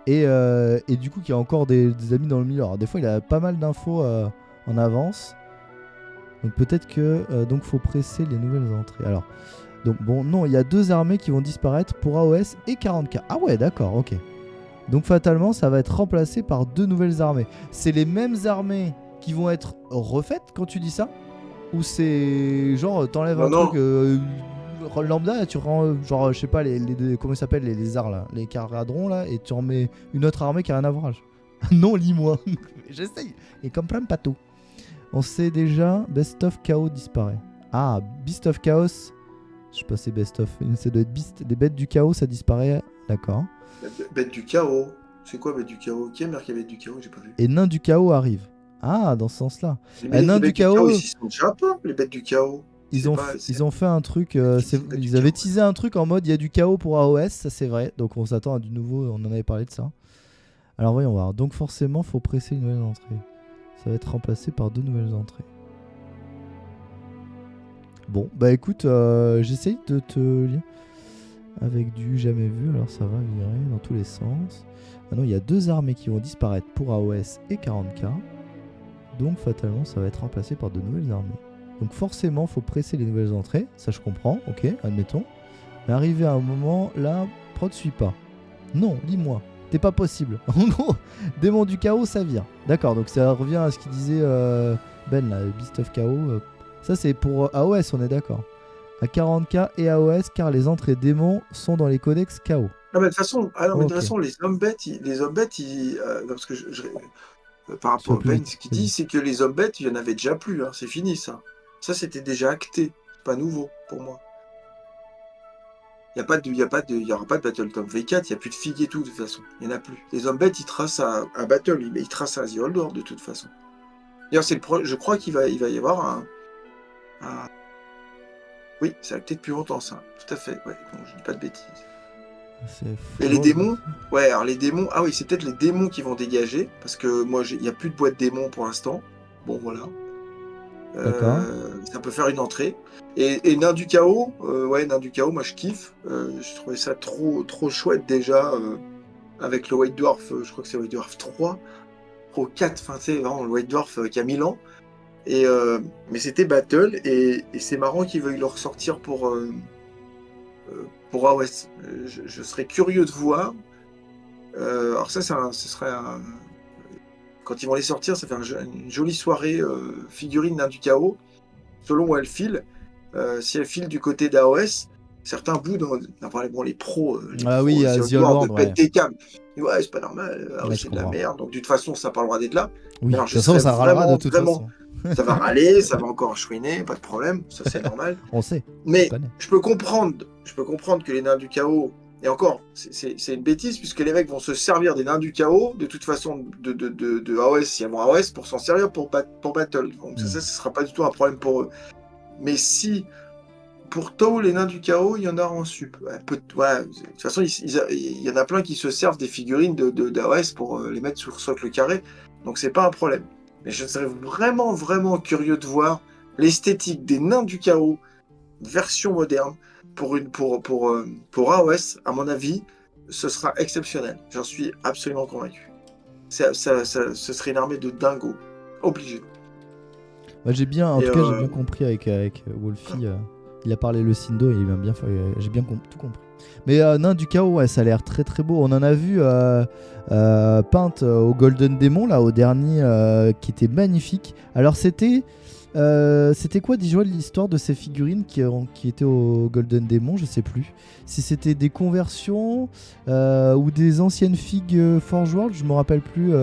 et du coup qui a encore des amis dans le milieu. Alors des fois il a pas mal d'infos en avance, donc peut-être que donc faut presser les nouvelles entrées. Alors donc bon, non, il y a 2 armées qui vont disparaître pour AOS et 40k. Ah ouais, d'accord, ok. Donc fatalement ça va être remplacé par 2 nouvelles armées. C'est les mêmes armées qui vont être refaites quand tu dis ça, ou c'est genre t'enlèves truc lambda, tu rends genre je sais pas comment ils s'appellent les lézards là, les caradrons là, et tu en mets une autre armée qui a rien à voir. Non, lis-moi. J'essaye. Et comprends pas tout. On sait déjà, Best of Chaos disparaît. Ah, Beast of Chaos. Je sais pas, c'est Best of. Ça doit être Beast. Les bêtes du chaos, ça disparaît. D'accord. Bête du chaos. C'est quoi bête du chaos ? Qui a marqué bête du chaos ? J'ai pas vu. Et nains du chaos arrivent. Ah, dans ce sens-là. Les nains du chaos, ils sont déjà pas, les bêtes du chaos. Ils ont fait un truc. Ils avaient teasé un truc en mode il y a du chaos pour AOS, ça c'est vrai. Donc on s'attend à du nouveau. On en avait parlé de ça. Alors voyons voir. Donc forcément, faut presser une nouvelle entrée. Ça va être remplacé par 2 nouvelles entrées. Bon, bah écoute, j'essaye de te lire avec du jamais vu. Alors ça va virer dans tous les sens. Maintenant, il y a 2 armées qui vont disparaître pour AOS et 40k. Donc fatalement, ça va être remplacé par 2 nouvelles armées. Donc forcément, faut presser les nouvelles entrées. Ça, je comprends. Ok, admettons. Mais arrivé à un moment, là, prod suit pas. Non, lis-moi. C'est pas possible. En gros, démon du chaos, ça vire. D'accord, donc ça revient à ce qu'il disait Ben, là, Beast of Chaos. Ça, c'est pour AOS, on est d'accord. À 40k et AOS, car les entrées démons sont dans les codex chaos. Ah, mais de toute façon, de toute façon les hommes bêtes, parce que par rapport à Ben, ce qu'il dit, c'est que les hommes bêtes, il y en avait déjà plus. Hein, c'est fini, ça. Ça, c'était déjà acté. C'est pas nouveau pour moi. Il n'y aura pas de Battle Top V4, il n'y a plus de figues et tout, de toute façon. Il n'y en a plus. Les hommes bêtes, ils tracent à Battle, ils tracent à The Old World, de toute façon. D'ailleurs, je crois qu'il va y avoir un... Oui, c'est acté depuis longtemps, ça. Tout à fait, ouais. Bon, je dis pas de bêtises. Et les démons, ouais, alors les démons, ah oui, c'est peut-être les démons qui vont dégager, parce que moi, il n'y a plus de boîte démons pour l'instant. Bon, voilà. Ça peut faire une entrée. Et Nain du Chaos, Nain du Chaos, moi je kiffe. Je trouvais ça trop chouette déjà, avec le White Dwarf, je crois que c'est White Dwarf 3, Pro 4, enfin c'est vraiment le White Dwarf qui a 1000 ans. Mais c'était Battle, et c'est marrant qu'ils veuillent le ressortir pour pour AOS. Je serais curieux de voir. Alors ça, ce serait quand ils vont les sortir, ça fait une jolie soirée figurine nain du chaos. Selon où elle file, si elle file du côté d'AOS, certains bouts les pros, Oui, The The Old World, World, pètent des câbles. Ils disent, ouais, c'est pas normal, AOS Ouais, je c'est de la comprends. merde, donc de toute façon, ça parlera d'être là. Oui, Mais de alors, toute je façon, serais ça râlera de vraiment, toute vraiment, façon. ça va râler, ça va encore chouiner, pas de problème, ça c'est normal. On sait, on Mais connaît. je peux comprendre que les nains du chaos, et encore, c'est une bêtise, puisque les mecs vont se servir des nains du chaos, de toute façon, de AOS, si elles vont AOS, pour s'en servir pour Battle. Donc ça, ce sera pas du tout un problème pour eux. Mais si, pour Tau, les nains du chaos, il y en a en sup. Ouais, de toute façon, il y en a plein qui se servent des figurines d'AOS pour les mettre sur socle carré, donc c'est pas un problème. Mais je serais vraiment, vraiment curieux de voir l'esthétique des nains du chaos version moderne pour AOS, à mon avis, ce sera exceptionnel. J'en suis absolument convaincu. Ce serait une armée de dingos. Obligé. En tout cas, j'ai bien compris avec Wolfie. Il a parlé le Sindo et il m'a bien fait. J'ai bien tout compris. Mais nain du chaos, ouais, ça a l'air très très beau. On en a vu peinte au Golden Demon, là, au dernier, qui était magnifique. Alors, c'était quoi, dis-moi, l'histoire de ces figurines qui étaient au Golden Demon? Je sais plus. Si c'était des conversions ou des anciennes figues Forge World, je me rappelle plus.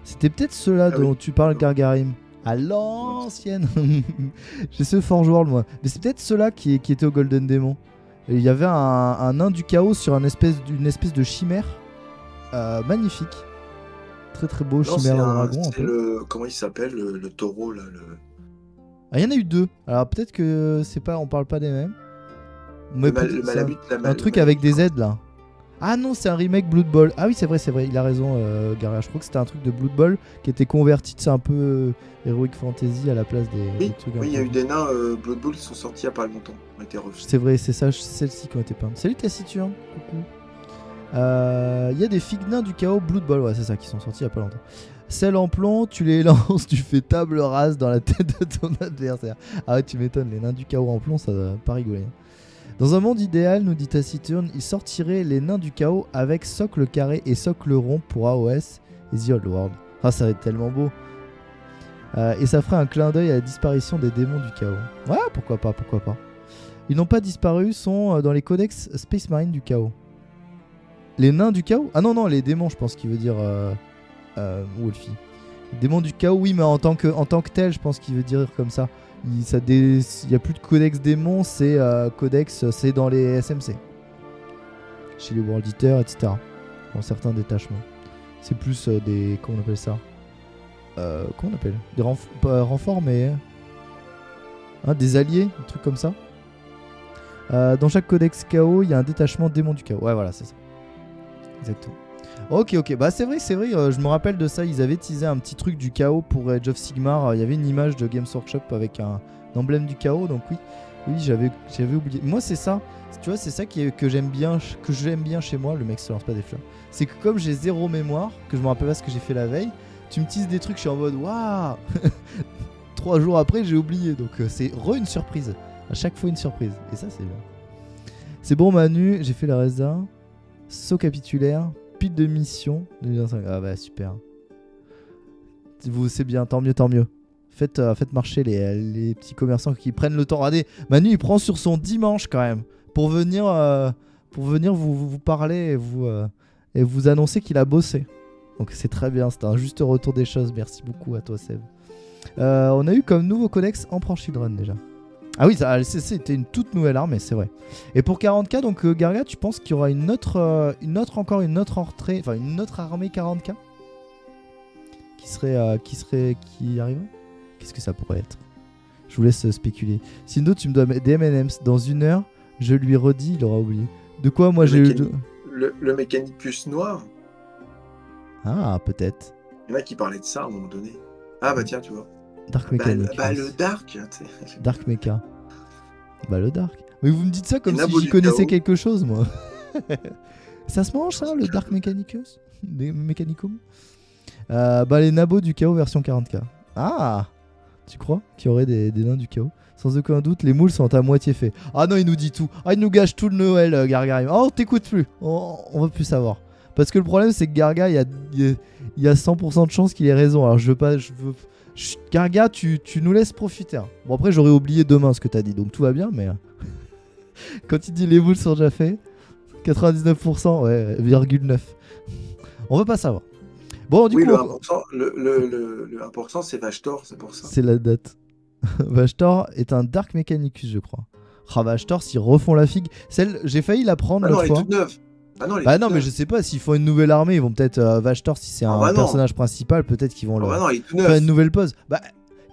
C'était peut-être ceux-là dont tu parles, Gargarim. À l'ancienne. J'ai ce Forge World, moi. Mais c'est peut-être ceux-là qui étaient au Golden Demon. Et il y avait un nain du chaos sur une espèce de chimère magnifique. Très très beau, chimère dragon. C'est comment il s'appelle, le taureau là, Ah, il y en a eu deux. Alors peut-être que on parle pas des mêmes. Mais le Malamute, un truc avec des aides là. Ah non, c'est un remake Blood Bowl. Ah oui, c'est vrai, il a raison, Garia. Je crois que c'était un truc de Blood Bowl qui était converti, c'est un peu Heroic Fantasy à la place des trucs. Oui, il y a eu des nains Blood Bowl qui sont sortis il n'y a pas longtemps. Ont été refusés. C'est vrai, c'est ça, celles-ci qui ont été peintes. Salut Taciturne, coucou. Il y a des figues nains du chaos Blood Bowl, ouais, c'est ça, qui sont sortis il n'y a pas longtemps. Celles en plomb, tu les lances, tu fais table rase dans la tête de ton adversaire. Ah ouais, tu m'étonnes, les nains du chaos en plomb, ça va pas rigoler. Dans un monde idéal, nous dit Taciturne, il sortirait les nains du chaos avec socle carré et socle rond pour AOS et The Old World. Ah, ça va être tellement beau. Et ça ferait un clin d'œil à la disparition des démons du chaos. Ouais, pourquoi pas. Ils n'ont pas disparu, sont dans les codex Space Marine du chaos. Les nains du chaos? Ah non, les démons, je pense qu'il veut dire Wolfie. Les démons du chaos, oui, mais en tant que tel, je pense qu'il veut dire comme ça. Il n'y a plus de codex démons, c'est c'est dans les SMC. Chez les World Eaters, etc. Dans certains détachements. C'est plus des... Comment on appelle ça? Comment on appelle? Des renforts, mais... des alliés, des trucs comme ça. Dans chaque codex chaos, il y a un détachement démon du chaos. Ouais, voilà, c'est ça. Exactement. Ok, bah c'est vrai, je me rappelle de ça, ils avaient teasé un petit truc du chaos pour Age of Sigmar, il y avait une image de Games Workshop avec un emblème du chaos, donc oui, j'avais oublié. Moi c'est ça, tu vois, c'est ça que j'aime bien chez moi, le mec se lance pas des fleurs. C'est que comme j'ai zéro mémoire, que je me rappelle pas ce que j'ai fait la veille, tu me teases des trucs, je suis en mode waouh. 3 jours après j'ai oublié, donc c'est une surprise, à chaque fois une surprise, et ça c'est bien. C'est bon Manu, j'ai fait la resta, saut capitulaire, pile de mission 2025. Ah bah super. C'est bien, tant mieux. Faites marcher les petits commerçants qui prennent le temps. Regardez, Manu il prend sur son dimanche quand même pour venir vous parler et vous annoncer qu'il a bossé. Donc c'est très bien, c'est un juste retour des choses. Merci beaucoup à toi Seb. On a eu comme nouveau codex Emperor Children déjà. Ah oui, c'était une toute nouvelle armée, c'est vrai. Et pour 40k, donc Garga, tu penses qu'il y aura une autre entrée, enfin une autre armée 40k qui arriverait? Qu'est-ce que ça pourrait être? Je vous laisse spéculer. Sinon, tu me dois des M&M's. Dans 1 heure, je lui redis, il aura oublié. De quoi moi j'ai eu... Le Mechanicus noir. Ah, peut-être. Il y en a qui parlaient de ça à un moment donné. Ah bah tiens, tu vois. Dark Mechanicus. Le Dark. Dark Mecha. Bah le Dark. Mais vous me dites ça comme si j'y connaissais connaissais quelque chose, moi. Ça se mange ça, le Dark Mechanicus? Mechanicum. Bah les nabos du chaos version 40k. Ah, Tu crois qu'il y aurait des nains du chaos? Sans aucun doute, les moules sont à moitié faits. Ah non, il nous dit tout. Ah, il nous gâche tout le Noël, Gargarim. Oh, on t'écoute plus. On va plus savoir. Parce que le problème, c'est que Garga, il y a 100% de chance qu'il ait raison. Alors, je veux pas. Garga, tu nous laisses profiter. Hein. Bon, après, j'aurais oublié demain ce que t'as dit. Donc, tout va bien. Mais quand il dit les moules sont déjà faits, 99%, ouais, 0,9. On veut pas savoir. Bon, du Oui, coup. le important, c'est Vashtor, c'est pour ça. C'est la date. Vashtor est un Dark Mechanicus, je crois. Ah, Vashtor, s'ils refont la figue. J'ai failli la prendre l'autre fois. Elle est toute neuve. Bah non, mais je sais pas, s'ils font une nouvelle armée, ils vont peut-être. Vashtor, si c'est un personnage principal, peut-être qu'ils vont il est tout faire neuf. une nouvelle pose. Bah,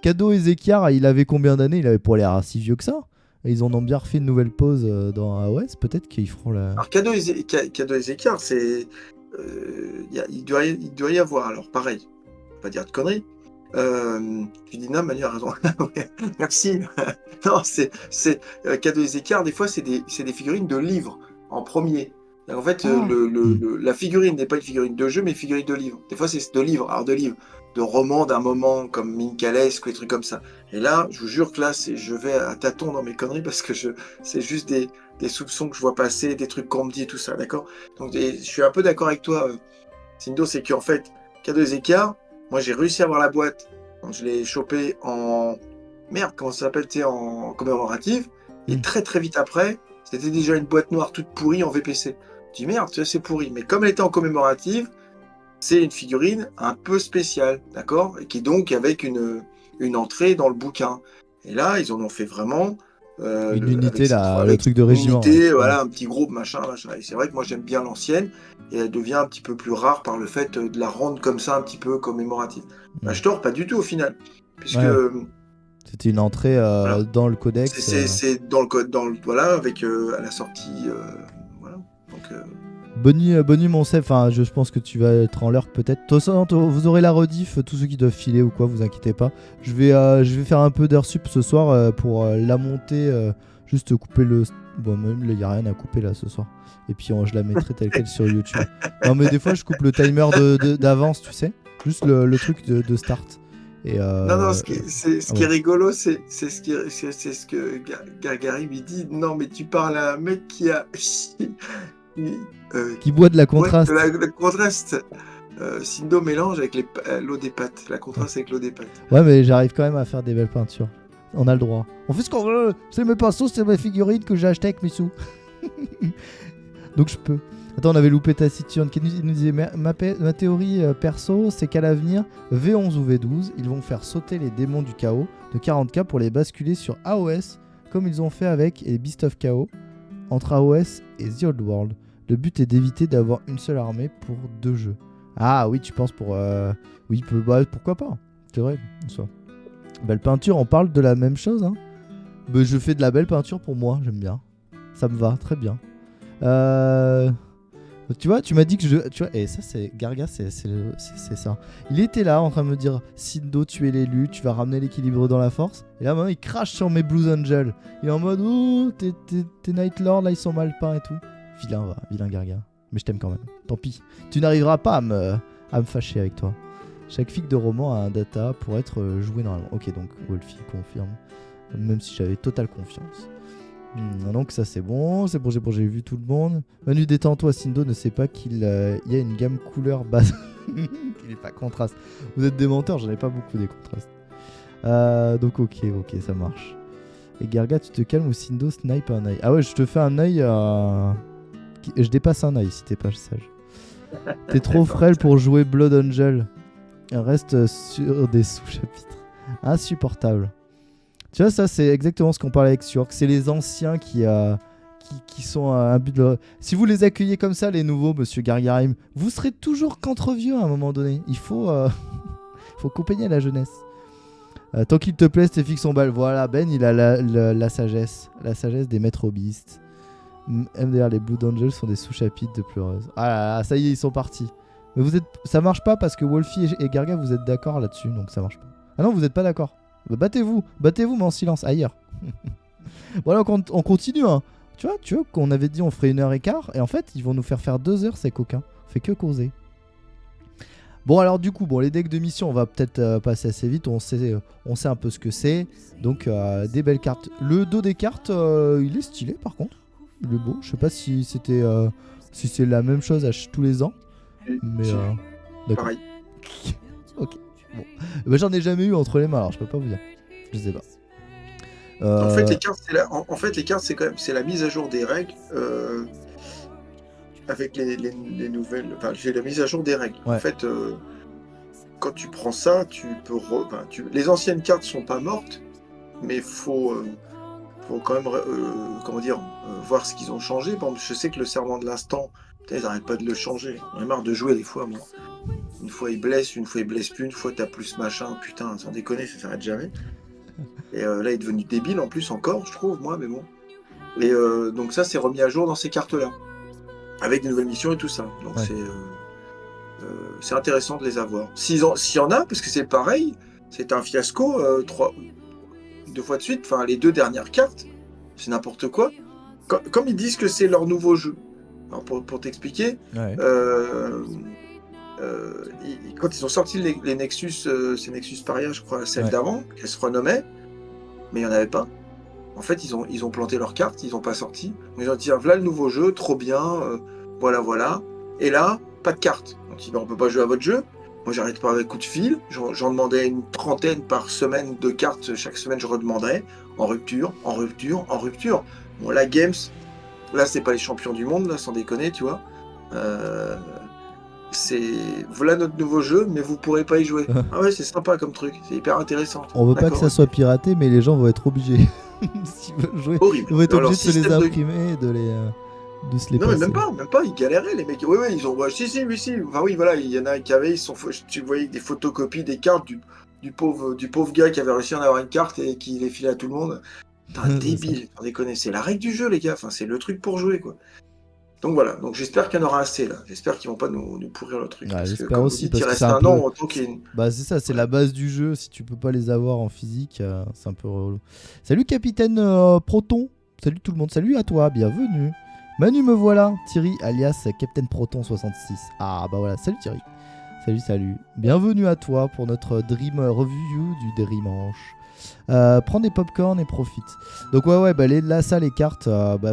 Kado Ezekiar, il avait combien d'années? Il avait pas l'air si vieux que ça. Et ils en ont bien refait une nouvelle pose dans AOS. Peut-être qu'ils feront la. Alors, Kado Ezekiar, c'est. Il doit y avoir, alors pareil, pas dire de conneries. Tu dis non, Manu a raison. Merci. Non, Kado Ezekiar, des fois, c'est des figurines de livres en premier. Et en fait, la figurine n'est pas une figurine de jeu, mais une figurine de livre. Des fois, c'est de livres, de romans d'un moment comme Minkalesque ou des trucs comme ça. Et là, je vous jure que là, je vais à tâtons dans mes conneries parce que c'est juste des soupçons que je vois passer, des trucs qu'on me dit et tout ça, d'accord? Donc, je suis un peu d'accord avec toi, Sindo, c'est qu'en fait, Kado Ezekiar, moi, j'ai réussi à avoir la boîte. Donc, je l'ai chopé en... Merde, comment ça s'appelle? En commémorative. Et très, très vite après, c'était déjà une boîte noire toute pourrie en VPC. Je dis merde, c'est pourri. Mais comme elle était en commémorative, c'est une figurine un peu spéciale, d'accord? Et qui donc avec une entrée dans le bouquin. Et là, ils en ont fait vraiment... une unité, le truc de régiment. Une unité, voilà, un petit groupe, machin. Et c'est vrai que moi, j'aime bien l'ancienne. Et elle devient un petit peu plus rare par le fait de la rendre comme ça, un petit peu commémorative. Vashtor, pas du tout au final. Puisque... C'était une entrée voilà. Dans le codex. C'est dans le code, voilà, avec à la sortie... voilà. Donc... Bonne nuit mon Seb, enfin je pense que tu vas être en l'heure peut-être. De toute façon, vous aurez la rediff, tous ceux qui doivent filer ou quoi, vous inquiétez pas. Je vais faire un peu d'heures sup ce soir pour la monter, juste couper le... Bon même il n'y a rien à couper là ce soir. Et puis je la mettrai telle quelle sur YouTube. Non mais des fois je coupe le timer d'avance, tu sais. Juste le truc de start. Et non, ce qui est rigolo, c'est ce que Gargari lui dit. Non mais tu parles à un mec qui a... qui boit de la contraste. Le contraste. Sindo mélange avec l'eau des pâtes. La contraste avec l'eau des pâtes. Ouais, mais j'arrive quand même à faire des belles peintures. On a le droit. On fait ce qu'on veut. C'est mes pinceaux, c'est mes figurines que j'ai achetées avec mes sous. Donc je peux. Attends, on avait loupé Taciturne qui nous disait ma théorie perso, c'est qu'à l'avenir, V11 ou V12, ils vont faire sauter les démons du chaos de 40k pour les basculer sur AOS, comme ils ont fait avec les Beast of Chaos, entre AOS et The Old World. Le but est d'éviter d'avoir une seule armée pour 2 jeux. Ah oui, tu penses pour... Oui, pourquoi pas. C'est vrai, en soi. Belle peinture, on parle de la même chose. Hein. Mais je fais de la belle peinture pour moi, j'aime bien. Ça me va, très bien. Tu vois, tu m'as dit que tu vois, et ça c'est... Garga, c'est ça. Il était là en train de me dire Sindo, tu es l'élu, tu vas ramener l'équilibre dans la force. Et là maintenant il crache sur mes Blues Angels. Il est en mode, oh, tes Night Lords là ils sont mal peints et tout. Vilain Garga. Mais je t'aime quand même. Tant pis. Tu n'arriveras pas à me fâcher avec toi. Chaque figue de roman a un data pour être joué normalement. Ok, donc Wolfie confirme. Même si j'avais totale confiance. Donc ça c'est bon, j'ai vu tout le monde. Manu, détends-toi, Sindo ne sait pas qu'il y a une gamme couleur basse. Il est pas contraste. Vous êtes des menteurs, j'en ai pas beaucoup des contrastes. Donc ok, ça marche. Et Garga, tu te calmes ou Sindo snipe un œil? Ah ouais, je te fais un œil je dépasse un œil si t'es pas sage. T'es trop frêle pour jouer Blood Angel. Reste sur des sous-chapitres. Insupportable. Tu vois, ça c'est exactement ce qu'on parlait avec Surk. C'est les anciens qui sont un but de... Si vous les accueillez comme ça, les nouveaux, monsieur Gargarim, vous serez toujours qu'entre vieux à un moment donné. Il faut accompagner la jeunesse. Tant qu'il te plaît, tes fixes sont balles. Voilà, Ben, il a la sagesse. La sagesse des maîtres hobbyistes. MDR, les Blood Angels sont des sous-chapitres de pleureuses. Ah là là, ça y est, ils sont partis. Mais ça marche pas parce que Wolfie et Garga, vous êtes d'accord là-dessus, donc ça marche pas. Ah non, vous êtes pas d'accord. Bah, battez-vous, mais en silence, ailleurs. Voilà, on continue. Hein. Tu vois qu'on avait dit on ferait 1h15, et en fait, ils vont nous faire 2 heures, ces coquins. On fait que causer. Bon, alors du coup, les decks de mission, on va peut-être passer assez vite. On sait un peu ce que c'est. Donc, des belles cartes. Le dos des cartes, il est stylé par contre. Il est beau. Je sais pas si c'était si c'est la même chose tous les ans. Mais d'accord. Pareil. Ok. Bon. Bah, j'en ai jamais eu entre les mains, alors je peux pas vous dire. Je sais pas. En fait, les cartes, les cartes, c'est quand même la mise à jour des règles avec les nouvelles. Enfin, j'ai la mise à jour des règles. Ouais. En fait, quand tu prends ça, tu peux. Les anciennes cartes sont pas mortes, mais faut quand même voir ce qu'ils ont changé. Par exemple, je sais que le serment de l'instant, putain, ils n'arrêtent pas de le changer. J'en ai marre de jouer des fois, moi. Une fois il blesse, une fois il blesse plus, une fois t'as plus machin, putain, sans déconner, ça s'arrête jamais. Et là, il est devenu débile en plus encore, je trouve, moi, mais bon. Et donc ça, c'est remis à jour dans ces cartes-là, avec des nouvelles missions et tout ça. Donc Ouais. c'est intéressant de les avoir. S'il y en a, parce que c'est pareil, c'est un fiasco, 2 fois de suite, enfin les 2 dernières cartes, c'est n'importe quoi. Comme ils disent que c'est leur nouveau jeu. Alors pour t'expliquer, Ouais. quand ils ont sorti les Nexus, c'est Nexus Paria, je crois, celle Ouais. d'avant, qu'elle se renommait, mais il n'y en avait pas. En fait, ils ont planté leurs cartes, ils n'ont pas sorti. Ils ont dit, voilà le nouveau jeu, trop bien, voilà. Et là, pas de cartes. On dit, on peut pas jouer à votre jeu. Moi, j'arrête pas avec coup de fil. J'en demandais une 30aine par semaine de cartes. Chaque semaine, je redemandais. En rupture. Bon, la Games, là, c'est pas les champions du monde, là, sans déconner, tu vois. Voilà notre nouveau jeu, mais vous pourrez pas y jouer. Ah ouais, c'est sympa comme truc, c'est hyper intéressant. On veut pas que ça soit piraté, mais les gens vont être obligés. S'ils veulent jouer, horrible. ils vont être Dans leur obligés de se les système imprimer et de se les Non, passer. mais même pas, ils galéraient, les mecs. Oui, ils ont. Si. Enfin, oui, voilà, il y en a qui avaient, tu voyais des photocopies des cartes du pauvre gars qui avait réussi à en avoir une carte et qui les filait à tout le monde. Putain, débile, sans déconner. C'est la règle du jeu, les gars. Enfin, c'est le truc pour jouer, quoi. Donc voilà, donc j'espère qu'il y en aura assez là. J'espère qu'ils vont pas nous pourrir le truc. Ouais, parce que j'espère comme aussi, vous dites, parce il que reste c'est un un peu. an autant qu'il y ait une. Bah c'est ça, c'est la base du jeu. Si tu peux pas les avoir en physique, c'est un peu relou. Salut capitaine Proton. Salut tout le monde. Salut à toi, bienvenue. Manu me voilà. Thierry alias Captain Proton 66. Ah bah voilà, salut Thierry. Salut. Bienvenue à toi pour notre Dream Review du Dimanche. Prends des popcorn et profite. Donc ouais, bah là ça les cartes,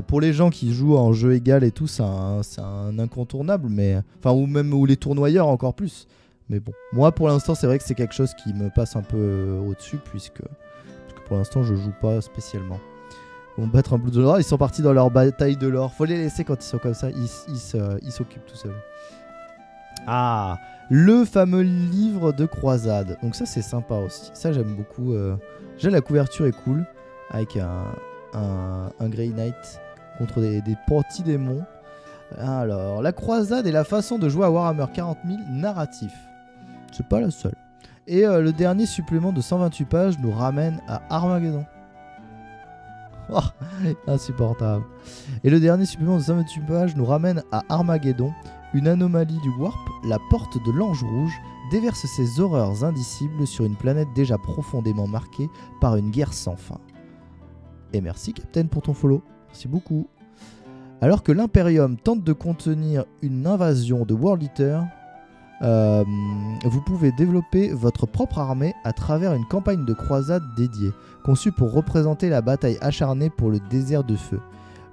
pour les gens qui jouent en jeu égal et tout, c'est un incontournable, mais enfin ou les tournoyeurs encore plus. Mais bon, moi pour l'instant c'est vrai que c'est quelque chose qui me passe un peu au-dessus puisque pour l'instant je joue pas spécialement. Ils vont battre un Blue de l'or, ils sont partis dans leur bataille de l'or. Faut les laisser quand ils sont comme ça, ils s'occupent tout seuls. Ah, le fameux livre de croisade. Donc ça c'est sympa aussi. Ça j'aime beaucoup. Déjà la couverture est cool. Avec un Grey Knight contre des petits démons. Alors, la croisade est la façon de jouer à Warhammer 40 000 narratif. C'est pas la seule. Et le dernier supplément de 128 pages nous ramène à Armageddon. Oh, insupportable. Et le dernier supplément de 128 pages nous ramène à Armageddon. Une anomalie du Warp, la porte de l'Ange Rouge, déverse ses horreurs indicibles sur une planète déjà profondément marquée par une guerre sans fin. Et merci Captain pour ton follow, merci beaucoup. Alors que l'Imperium tente de contenir une invasion de World Eater, vous pouvez développer votre propre armée à travers une campagne de croisade dédiée, conçue pour représenter la bataille acharnée pour le désert de feu.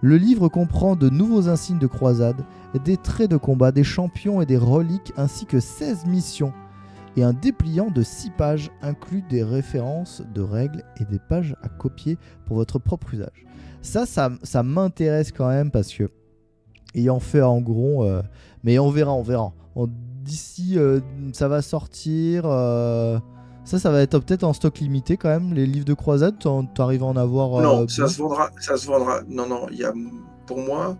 Le livre comprend de nouveaux insignes de croisade, des traits de combat, des champions et des reliques, ainsi que 16 missions, et un dépliant de 6 pages inclut des références de règles et des pages à copier pour votre propre usage. Ça m'intéresse quand même parce que, ayant fait en gros, mais on verra. D'ici, ça va sortir. Ça va être peut-être en stock limité quand même. Les livres de croisade, t'arrives à en avoir. Non, ça se vendra. Non, il y a, pour moi,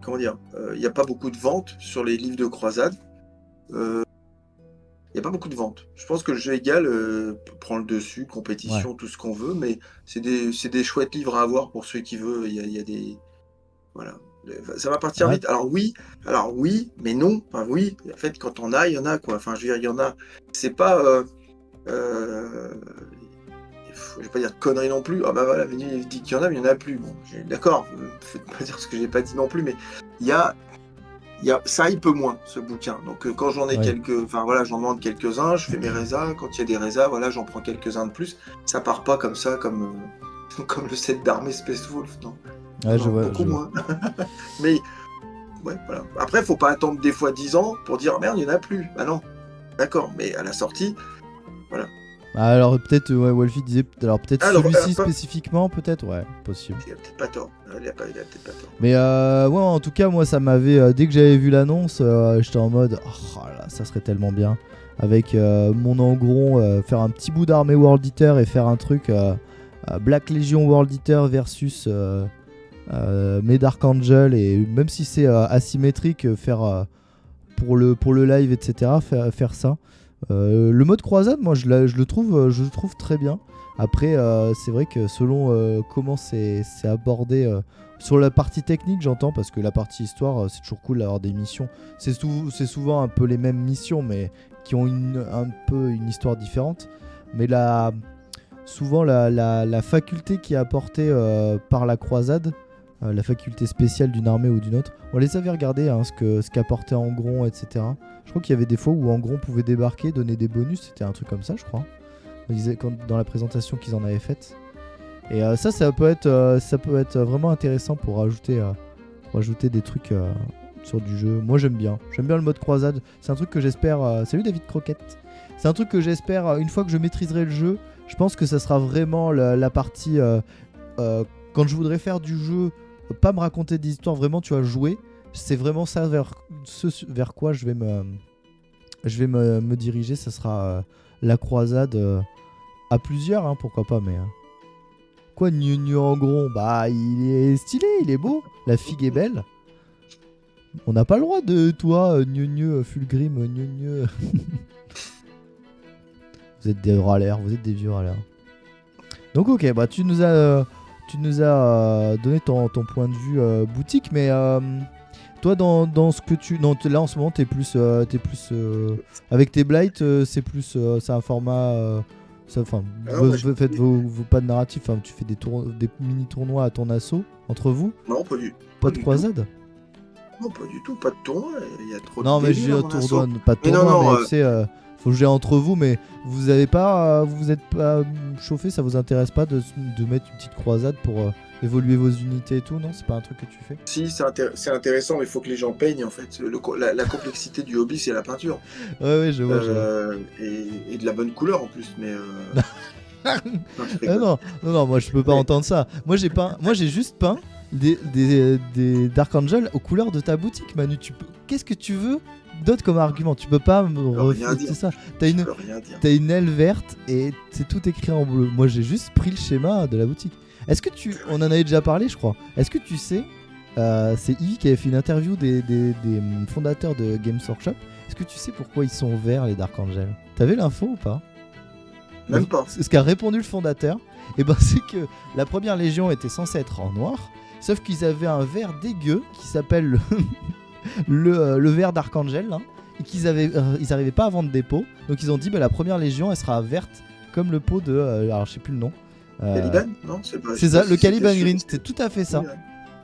comment dire, il n'y a pas beaucoup de ventes sur les livres de croisade. Il n'y a pas beaucoup de ventes. Je pense que le jeu égal prend le dessus, compétition, tout ce qu'on veut, mais c'est des chouettes livres à avoir pour ceux qui veulent. Il y a des. Voilà. Ça va partir vite. Alors oui, mais non. Enfin oui, en fait, quand on a, il y en a, quoi. Enfin, je veux dire, il y en a. C'est pas. Je vais pas dire de conneries non plus. Ah bah voilà, il dit qu'il y en a, mais il n'y en a plus. Bon, d'accord, faites pas dire ce que j'ai pas dit non plus, mais il y a ça hype moins, ce bouquin. Donc quand j'en ai Ouais. enfin voilà, j'en demande quelques-uns, je fais mes résas. Quand il y a des résas, voilà, j'en prends quelques-uns de plus. Ça part pas comme ça, comme comme le set d'armée Space Wolf, non. Ouais, je Non, vois, beaucoup je vois. moins. Mais ouais, voilà. Après, faut pas attendre des fois 10 ans pour dire merde, il y en a plus. Bah non, d'accord. Mais à la sortie, voilà. Alors peut-être, ouais, Wolfie disait, alors peut-être Alors, celui-ci spécifiquement, peut-être, ouais, possible. il a peut-être pas tort. Il a peut-être pas tort. Mais ouais, en tout cas, moi, ça m'avait, dès que j'avais vu l'annonce, j'étais en mode, oh là, ça serait tellement bien. Avec mon Angron, faire un petit bout d'armée World Eater et faire un truc Black Legion World Eater versus mes Dark Angel, et même si c'est asymétrique, faire pour le live, etc., faire ça. Le mode croisade, moi je le trouve très bien. Après, c'est vrai que selon comment c'est abordé sur la partie technique, j'entends, parce que la partie histoire, c'est toujours cool d'avoir des missions. C'est souvent un peu les mêmes missions, mais qui ont un peu une histoire différente. Mais souvent la faculté qui est apportée par la croisade, la faculté spéciale d'une armée ou d'une autre, on les avait regardés, hein, ce qu'apportait Angron, etc. Je crois qu'il y avait des fois où Angron pouvait débarquer, donner des bonus, c'était un truc comme ça, je crois. On disait dans la présentation qu'ils en avaient faite. Et ça peut être vraiment intéressant pour rajouter des trucs sur du jeu. Moi j'aime bien le mode croisade. C'est un truc que j'espère. Salut David Croquette. C'est un truc que j'espère, une fois que je maîtriserai le jeu, je pense que ça sera vraiment la partie quand je voudrais faire du jeu, pas me raconter des histoires, vraiment tu vois, jouer. C'est vraiment ça vers quoi je vais me diriger. Ça sera la croisade à plusieurs, hein, pourquoi pas, mais quoi, Gneu Angron, bah il est stylé, il est beau, la figue est belle. On n'a pas le droit de toi, Gneu Fulgrim, Gneu. Vous êtes des râleurs, vous êtes des vieux râleurs. Donc ok, bah tu nous as donné ton point de vue boutique, mais toi dans ce que tu... Non, là en ce moment t'es plus avec tes blights, c'est plus... c'est un format... vous faites vos pas de narratif, tu fais des mini-tournois à ton assaut, entre vous. Non, Pas de croisade. Non, pas du tout, pas de tournoi, il y a trop Non, de mais je dis délire dans tournoi, l'assaut. pas de Mais tournoi, non, mais tu sais, faut jouer entre vous, mais vous êtes pas chauffé, ça vous intéresse pas de mettre une petite croisade pour évoluer vos unités et tout, non? C'est pas un truc que tu fais? si, c'est intéressant, mais il faut que les gens peignent, en fait. La complexité du hobby, c'est la peinture. Ouais, je vois. Et de la bonne couleur, en plus, mais... non, je rigole. Non, moi je peux pas entendre ça. Moi j'ai juste peint des Dark Angel aux couleurs de ta boutique, Manu. Qu'est-ce que tu veux d'autre comme argument? Tu peux pas me refuser ça. T'as une aile verte et c'est tout écrit en bleu. Moi j'ai juste pris le schéma de la boutique. On en avait déjà parlé, je crois. Est-ce que tu sais, c'est Yves qui avait fait une interview des fondateurs de Games Workshop. Est-ce que tu sais pourquoi ils sont verts, les Dark Angel? T'avais l'info ou pas? Même pas. Ce qu'a répondu le fondateur, c'est que la première légion était censée être en noir, sauf qu'ils avaient un vert dégueu qui s'appelle le vert d'Archangel, hein, et ils arrivaient pas à vendre des pots, donc ils ont dit la première légion elle sera verte comme le pot de alors je sais plus le nom. Caliban? Non, c'est ça, le Caliban Green, c'était tout à fait ça. Oui, ouais.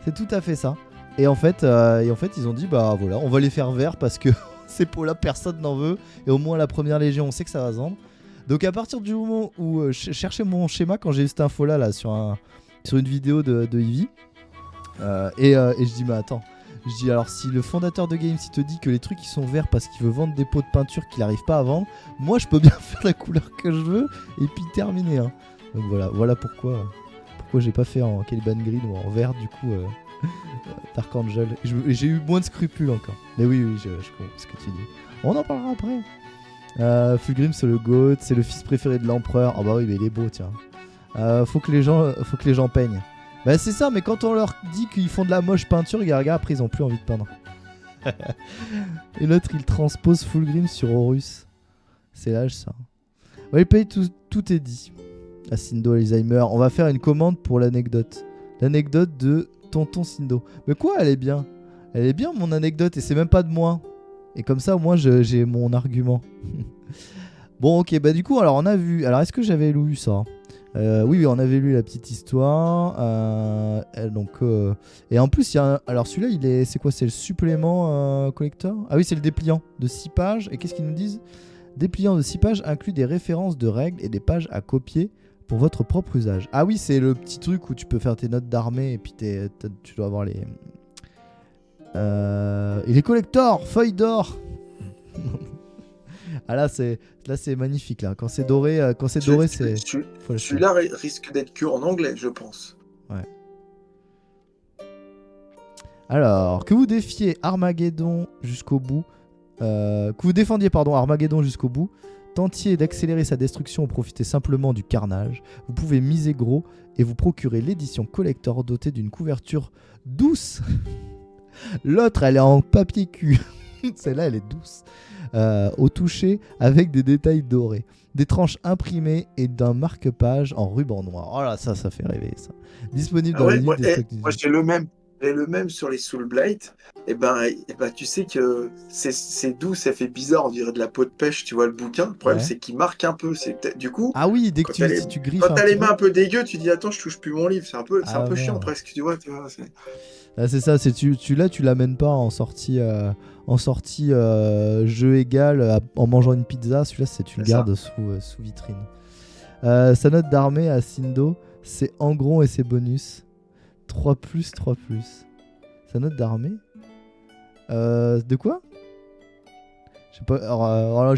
C'est tout à fait ça. Et en fait ils ont dit voilà, on va les faire verts parce que ces pots là personne n'en veut, et au moins la première légion on sait que ça va se vendre. Donc à partir du moment où je cherchais mon schéma, quand j'ai eu cette info là sur une vidéo de Ivy, et je dis mais attends, je dis alors si le fondateur de Games il te dit que les trucs ils sont verts parce qu'il veut vendre des pots de peinture qu'il arrive pas à vendre, moi je peux bien faire la couleur que je veux et puis terminer, hein. Donc voilà pourquoi j'ai pas fait en Caliban Green ou en vert du coup Dark Angel. J'ai eu moins de scrupules encore. Mais oui je comprends ce que tu dis. On en parlera après. Fulgrim c'est le GOAT, c'est le fils préféré de l'empereur. Ah bah oui mais il est beau tiens. Faut que les gens peignent. Bah c'est ça, mais quand on leur dit qu'ils font de la moche peinture, regarde après ils ont plus envie de peindre. Et l'autre il transpose Fulgrim sur Horus. C'est l'âge ça. Ouais, tout est dit. À Sindo Alzheimer, on va faire une commande pour l'anecdote. L'anecdote de Tonton Sindo. Mais quoi, elle est bien. Elle est bien mon anecdote et c'est même pas de moi. Et comme ça au moins j'ai mon argument. Bon ok, bah du coup alors on a vu. Alors est-ce que j'avais lu ça? Oui, on avait lu la petite histoire. Et en plus, il y a alors celui-là, c'est quoi? C'est le supplément collector? Ah oui, c'est le dépliant de 6 pages. Et qu'est-ce qu'ils nous disent? Dépliant de 6 pages inclut des références de règles et des pages à copier pour votre propre usage. Ah oui, c'est le petit truc où tu peux faire tes notes d'armée et puis tu dois avoir les... Et les collectors, feuilles d'or. Ah là c'est magnifique là. Quand c'est doré, c'est... faut l'acheter. Celui-là risque d'être que en anglais, je pense. Ouais. Alors, que vous défiez Armageddon jusqu'au bout, que vous défendiez Armageddon jusqu'au bout, tentiez d'accélérer sa destruction ou profitez simplement du carnage, vous pouvez miser gros et vous procurer l'édition collector dotée d'une couverture douce. L'autre, elle est en papier cul. Celle-là, elle est douce. Au toucher, avec des détails dorés. Des tranches imprimées et d'un marque-page en ruban noir. Oh là, ça fait rêver, ça. Disponible dans les livres des stocks moi j'ai le même. Et le même sur les Soulblight, et ben, tu sais que c'est doux, ça fait bizarre, on dirait de la peau de pêche, tu vois le bouquin. Le problème, Ouais. c'est qu'il marque un peu. Du coup, Ah oui, dès que si tu griffes quand un t'as petit les mains peu. un peu dégueu, tu dis attends, je touche plus mon livre. C'est un peu Ah, chiant merde. presque, tu vois. Ah, c'est ça, tu l'amènes pas en sortie, jeu égal en mangeant une pizza. Celui-là, tu le C'est ça. gardes sous vitrine. Sa note d'armée à Sindo, c'est Angron et ses bonus. 3+, 3+. Sa note d'armée de quoi? Je sais pas. Alors là,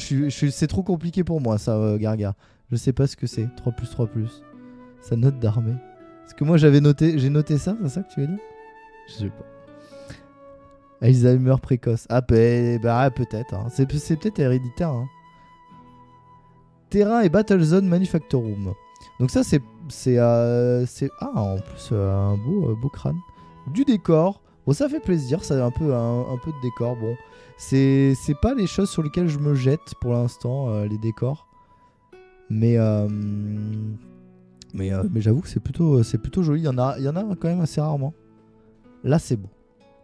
c'est trop compliqué pour moi, ça, Garga. Je sais pas ce que c'est. 3+, 3+. Sa note d'armée. Parce que moi, j'ai noté ça, c'est ça que tu veux dire? Je sais pas. Alzheimer précoce. Ah, peut-être. Hein. C'est peut-être héréditaire. Hein. Terrain et Battlezone Manufactorum. Donc ça, c'est en plus, un beau crâne. Du décor. Bon, ça fait plaisir. Ça a un peu de décor. Bon, c'est pas les choses sur lesquelles je me jette pour l'instant, les décors. Mais j'avoue que c'est plutôt joli. Il y en a quand même assez rarement. Là, c'est beau.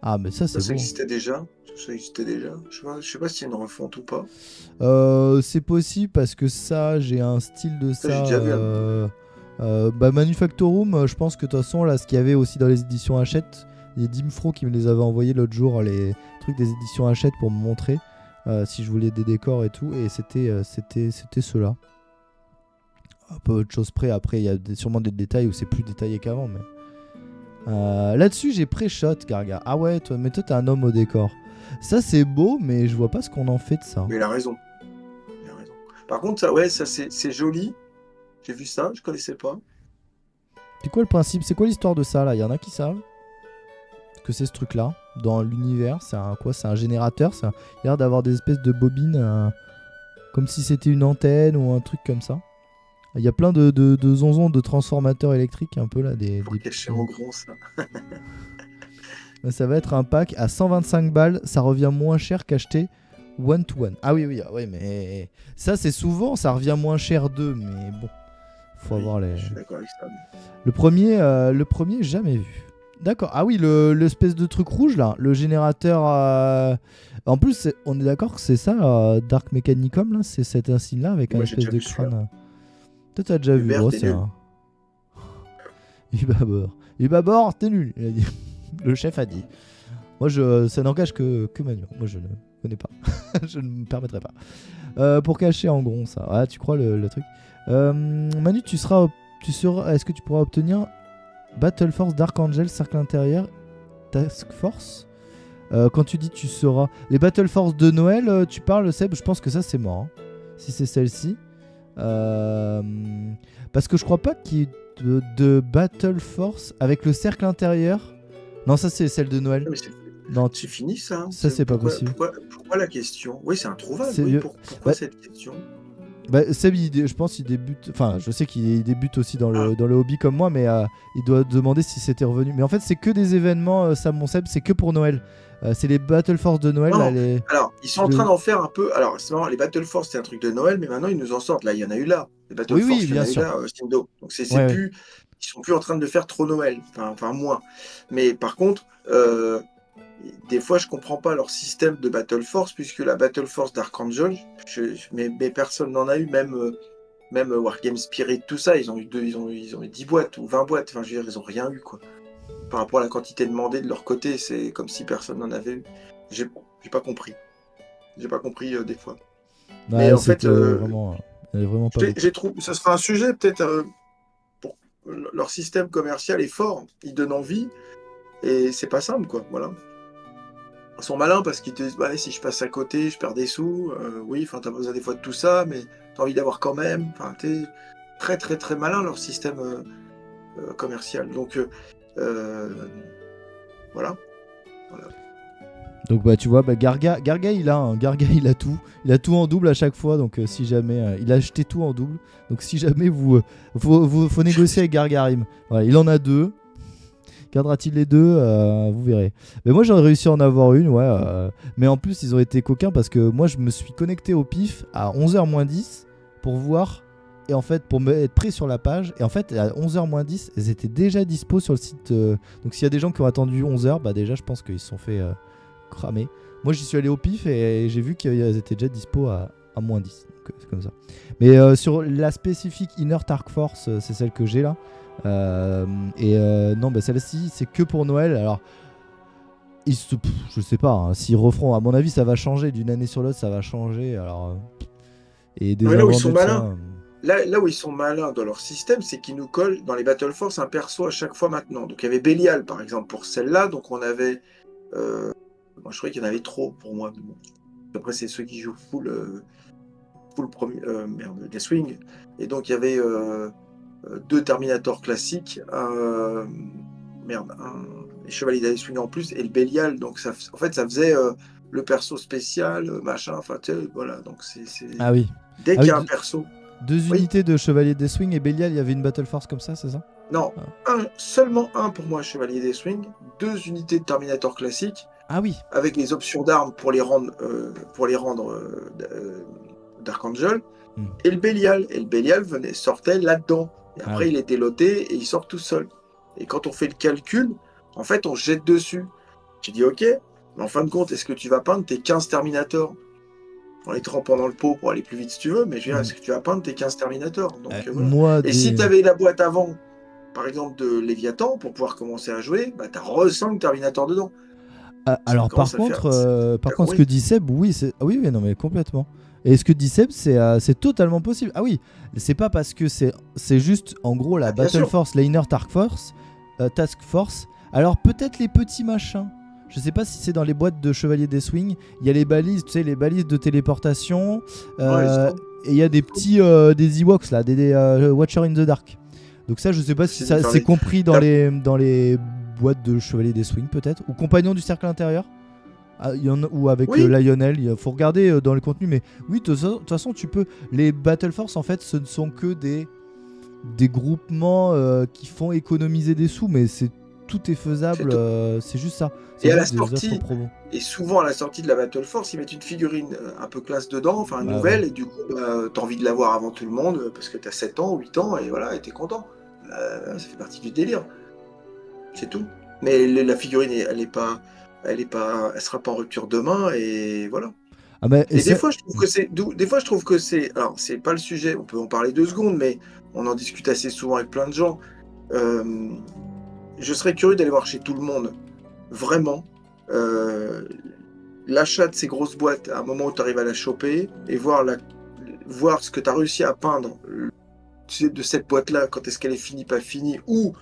Ah, mais ça, c'est Ça beau. existait déjà. Je sais pas s'il y a une refonte ou pas. C'est possible parce que ça, j'ai un style de ça. J'ai déjà vu Manufactorum, je pense que de toute façon, là, ce qu'il y avait aussi dans les éditions Hachette, il y a Dimfro qui me les avait envoyés l'autre jour, les trucs des éditions Hachette pour me montrer si je voulais des décors et tout. Et c'était ceux-là. Un peu autre chose près. Après, il y a sûrement des détails où c'est plus détaillé qu'avant. Mais là-dessus, j'ai pré-shot, Garga. Ah ouais, mais toi, t'es un homme au décor. Ça, c'est beau, mais je vois pas ce qu'on en fait de ça. Mais il a raison. Par contre, ça c'est joli. J'ai vu ça, je connaissais pas. C'est quoi le principe? C'est quoi l'histoire de ça là? Il y en a qui savent que c'est ce truc là dans l'univers. C'est un générateur. Il a l'air d'avoir des espèces de bobines comme si c'était une antenne ou un truc comme ça. Il y a plein de zonzons de transformateurs électriques un peu là. Pour cacher mon gros ça. Ça va être un pack à 125 balles. Ça revient moins cher qu'acheter one to one. Ah oui, mais ça c'est souvent. Ça revient moins cher d'eux, mais bon. Faut avoir les. Je suis d'accord avec ça. Le premier, jamais vu. D'accord. Ah oui, l'espèce de truc rouge là, le générateur. En plus, on est d'accord que c'est ça, Dark Mechanicum là, c'est cet insigne là avec un espèce de crâne. Toi, t'as déjà vu, gros, c'est un. Ibabor, t'es nul, il a dit. Le chef a dit. Moi, ça n'engage que Manu. Moi, je ne connais pas. Je ne me permettrai pas. Pour cacher en gros ça. Ah, tu crois le truc. Manu, est-ce que tu pourras obtenir Battle Force Dark Angel Cercle Intérieur Task Force quand tu dis tu seras. Les Battle Force de Noël, tu parles, Seb, je pense que ça c'est mort. Hein, si c'est celle-ci. Parce que je crois pas qu'il y ait de Battle Force avec le cercle intérieur. Non, ça c'est celle de Noël. Non, c'est fini ça. Ça c'est pas possible. Pourquoi la question? Oui, c'est introuvable. Oui, pourquoi cette question? Seb, je pense qu'il débute. Enfin, je sais qu'il débute aussi dans le hobby comme moi, mais il doit demander si c'était revenu. Mais en fait, c'est que des événements, mon Seb, c'est que pour Noël. C'est les Battle Force de Noël. Là, Alors, ils sont en train d'en faire un peu. Alors, c'est marrant, les Battle Force, c'est un truc de Noël, mais maintenant, ils nous en sortent. Là, il y en a eu là. Les Battle Force, il y en a eu là, Sindo. Donc, c'est plus. Ils sont plus en train de faire trop Noël. Enfin, moins. Mais par contre, des fois, je comprends pas leur système de Battle Force, puisque la Battle Force Dark Angel, mais personne n'en a eu, même même Wargame Spirit, tout ça, ils ont eu 10 boîtes ou 20 boîtes. Enfin, je veux dire, ils ont rien eu, quoi. Par rapport à la quantité demandée de leur côté, c'est comme si personne n'en avait eu. J'ai pas compris. J'ai pas compris des fois. Mais Ouais, en fait, c'était vraiment, il y avait vraiment pas beaucoup. j'ai trouvé, ce sera un sujet peut-être pour leur système commercial est fort, ils donnent envie et c'est pas simple, quoi. Voilà. Ils sont malins parce qu'ils te disent ouais, si je passe à côté, je perds des sous. Oui, enfin t'as pas besoin des fois de tout ça, mais t'as envie d'avoir quand même. Enfin, t'es très très très malin leur système commercial. Donc voilà. Voilà. Donc bah tu vois, bah, Garga il a Garga il a tout en double à chaque fois. Donc si jamais il a acheté tout en double. Donc si jamais faut négocier avec Gargarim. Voilà, il en a 2. Gardera-t-il les 2 Vous verrez. Mais moi j'aurais réussi à en avoir une, ouais. Mais en plus ils ont été coquins parce que moi je me suis connecté au pif à 11h moins 10 pour voir. Et en fait, pour être pris sur la page, et en fait, à 11h moins 10, elles étaient déjà dispo sur le site. Donc, s'il y a des gens qui ont attendu 11h, bah déjà, je pense qu'ils se sont fait cramer. Moi, j'y suis allé au pif et j'ai vu qu'elles étaient déjà dispo à moins 10. Donc, c'est comme ça. Mais sur la spécifique Inner Dark Force, c'est celle que j'ai là. Non, bah celle-ci, c'est que pour Noël. Alors, je sais pas, hein, s'ils referont, à mon avis, ça va changer d'une année sur l'autre, ça va changer. Alors, et des Mais là où ils invendus sont de ça. malins, là où ils sont malins dans leur système, c'est qu'ils nous collent dans les Battle Force un perso à chaque fois maintenant. Donc il y avait Belial par exemple pour celle-là, donc on avait. Moi je trouvais qu'il y en avait trop pour moi. Bon. Après c'est ceux qui jouent full premier, Deathwing. Et donc il y avait 2 Terminator classiques, un les Chevaliers Deathwing en plus, et le Belial. Donc ça, en fait ça faisait le perso spécial, machin, enfin tu sais, voilà. Donc Ah oui. dès Ah qu'il oui, y a un perso. deux Oui. unités de Chevalier Deathwing et Belial, il y avait une Battle Force comme ça, c'est ça? Non, seulement un pour moi, Chevalier Deathwing, 2 unités de Terminator classique, Ah oui. avec les options d'armes pour les rendre, Dark Angel, et le Belial. Et le Belial sortait là-dedans. Et Ah après, oui. il était loté et il sort tout seul. Et quand on fait le calcul, en fait, on jette dessus. J'ai dit, ok, mais en fin de compte, est-ce que tu vas peindre tes 15 Terminators en les trempant dans le pot pour aller plus vite si tu veux, mais je veux dire, est-ce que tu vas peindre tes 15 Terminators? Donc voilà. Moi, Et si tu avais la boîte avant, par exemple de Léviathan, pour pouvoir commencer à jouer, bah t'as re-5 Terminator dedans. Ça alors commence à faire. par contre, ce que dit Seb, oui, oui, non, mais complètement. Et ce que dit Seb, c'est totalement possible. Ah oui, c'est pas parce que c'est juste, en gros, la bien Battle sûr. Force, la Inner Task Force. Alors peut-être les petits machins. Je sais pas si c'est dans les boîtes de Chevalier Deathwing. Il y a les balises, tu sais, les balises de téléportation. Ouais, et il y a des petits des Ewoks là, des Watcher in the Dark. Donc ça, je sais pas si ça c'est compris dans les boîtes de Chevalier Deathwing peut-être, ou Compagnon du Cercle Intérieur. Ou avec Lionel, il faut regarder dans le contenu, mais oui, de toute façon, tu peux. Les Battle Force, en fait, ce ne sont que des groupements qui font économiser des sous, mais tout est faisable, c'est juste ça. C'est et à la juste des sortie, offres promo. et souvent à la sortie de la Battle Force, ils mettent une figurine un peu classe dedans, enfin nouvelle, et du coup, t'as envie de l'avoir avant tout le monde, parce que t'as 7 ans, 8 ans, et voilà, et t'es content. Ça fait partie du délire. C'est tout. Mais la figurine, elle sera pas en rupture demain, et voilà. Et des fois, je trouve que c'est, alors c'est pas le sujet, on peut en parler 2 secondes, mais on en discute assez souvent avec plein de gens. Je serais curieux d'aller voir chez tout le monde, vraiment, l'achat de ces grosses boîtes à un moment où tu arrives à la choper et voir ce que tu as réussi à peindre de cette boîte-là, quand est-ce qu'elle est finie, pas finie, ou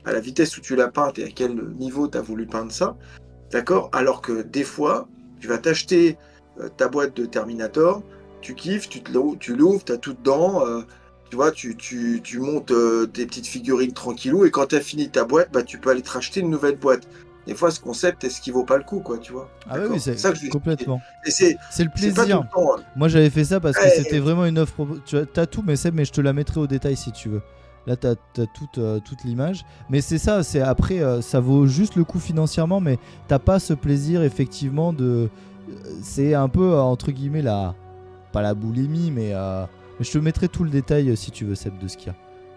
à la vitesse où tu l'as peinte et à quel niveau tu as voulu peindre ça, d'accord? Alors que des fois, tu vas t'acheter ta boîte de Terminator, tu kiffes, tu l'ouvres, tu as tout dedans, tu vois, tu montes tes petites figurines tranquillou, et quand tu as fini ta boîte, bah, tu peux aller te racheter une nouvelle boîte. Des fois, ce concept, est-ce qu'il vaut pas le coup, quoi, tu vois? Ah oui, c'est ça que je complètement. et c'est le plaisir. pas tout le temps, Moi, j'avais fait ça parce que c'était vraiment une offre. Tu as tout, mais je te la mettrai au détail si tu veux. Là, t'as toute l'image. Mais c'est ça, c'est après, ça vaut juste le coup financièrement, mais t'as pas ce plaisir, effectivement, de. C'est un peu, entre guillemets, pas la boulimie, mais je te mettrai tout le détail si tu veux, Seb, de ce qu'il y a.